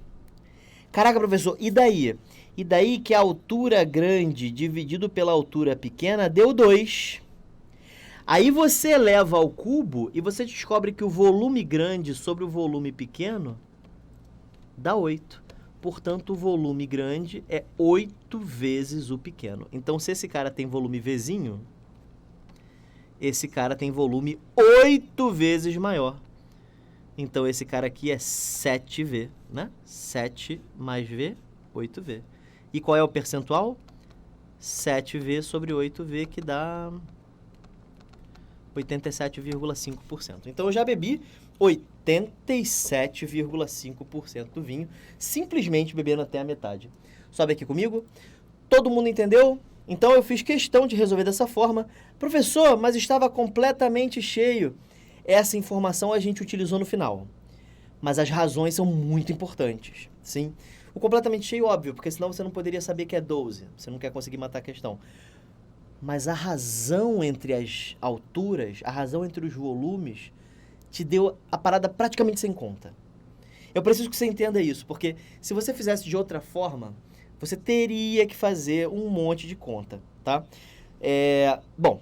Caraca, professor, e daí? E daí que a altura grande dividido pela altura pequena deu 2. Aí você eleva ao cubo e você descobre que o volume grande sobre o volume pequeno dá 8. Portanto, o volume grande é 8 vezes o pequeno. Então, se esse cara tem volume Vzinho, esse cara tem volume 8 vezes maior. Então, esse cara aqui é 7V, né? 7 mais V, 8V. E qual é o percentual? 7V sobre 8V, que dá 87,5%. Então, eu já bebi 87,5% do vinho, simplesmente bebendo até a metade. Sobe aqui comigo. Todo mundo entendeu? Então, eu fiz questão de resolver dessa forma. Professor, mas estava completamente cheio. Essa informação a gente utilizou no final. Mas as razões são muito importantes, sim? O completamente cheio, óbvio, porque senão você não poderia saber que é 12. Você não quer conseguir matar a questão. Mas a razão entre as alturas, a razão entre os volumes, te deu a parada praticamente sem conta. Eu preciso que você entenda isso, porque se você fizesse de outra forma, você teria que fazer um monte de conta, tá? Bom,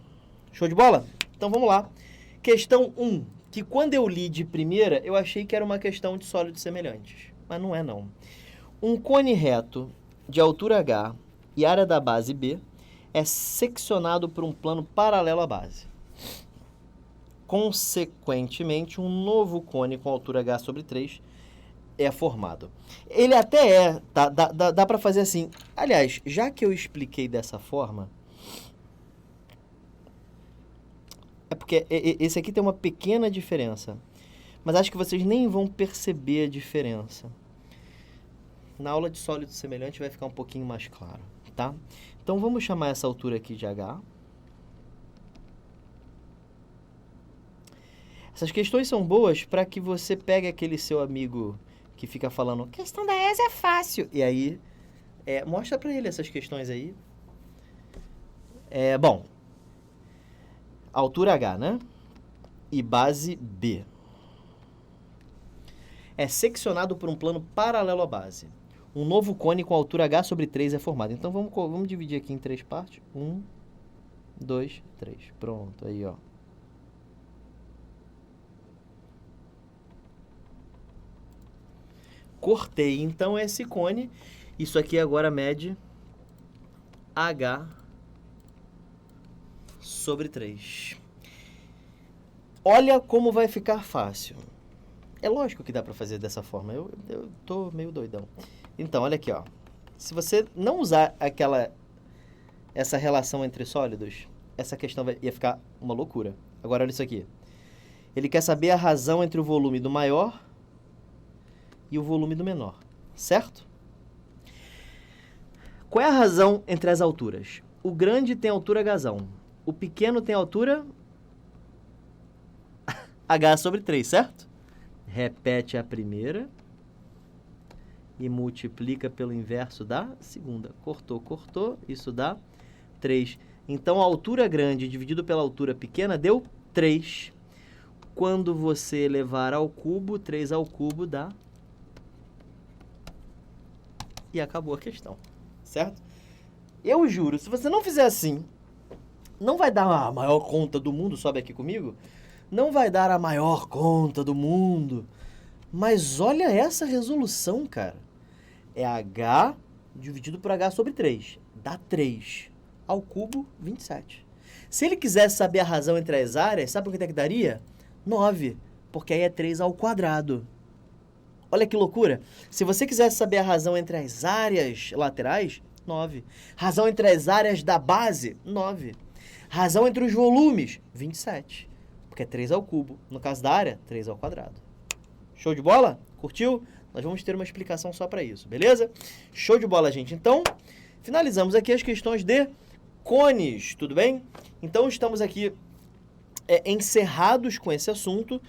show de bola? Então vamos lá. Questão 1, que quando eu li de primeira, eu achei que era uma questão de sólidos semelhantes, mas não é não. Um cone reto de altura H e área da base B é seccionado por um plano paralelo à base. Consequentemente, um novo cone com altura H sobre 3 é formado. Ele até dá para fazer assim. Aliás, já que eu expliquei dessa forma, é porque esse aqui tem uma pequena diferença, mas acho que vocês nem vão perceber a diferença. Na aula de sólido semelhante vai ficar um pouquinho mais claro, tá? Então, vamos chamar essa altura aqui de H. Essas questões são boas para que você pegue aquele seu amigo que fica falando, questão da ESA é fácil. E aí, mostra para ele essas questões aí. Bom, altura H, né? E base B. é seccionado por um plano paralelo à base. Um novo cone com altura h sobre 3 é formado. Então vamos dividir aqui em 3 partes. 1, 2, 3. Pronto, aí ó. Cortei então esse cone. Isso aqui agora mede h sobre 3. Olha como vai ficar fácil. É lógico que dá para fazer dessa forma. Eu tô meio doidão. Então, olha aqui, ó. Se você não usar essa relação entre sólidos, essa questão ia ficar uma loucura. Agora, olha isso aqui. Ele quer saber a razão entre o volume do maior e o volume do menor, certo? Qual é a razão entre as alturas? O grande tem altura H. O pequeno tem altura H sobre 3, certo? Repete a primeira e multiplica pelo inverso da segunda. Cortou, cortou, isso dá 3. Então, a altura grande dividido pela altura pequena deu 3. Quando você elevar ao cubo, 3 ao cubo dá... E acabou a questão, certo? Eu juro, se você não fizer assim, não vai dar a maior conta do mundo, sobe aqui comigo, não vai dar a maior conta do mundo, mas olha essa resolução, cara. É h dividido por h sobre 3, dá 3, ao cubo, 27. Se ele quisesse saber a razão entre as áreas, sabe o que daria? 9, porque aí é 3 ao quadrado. Olha que loucura. Se você quisesse saber a razão entre as áreas laterais, 9. Razão entre as áreas da base, 9. Razão entre os volumes, 27. Porque é 3 ao cubo. No caso da área, 3 ao quadrado. Show de bola? Curtiu? Nós vamos ter uma explicação só para isso, beleza? Show de bola, gente. Então, finalizamos aqui as questões de cones, tudo bem? Então, estamos aqui encerrados com esse assunto.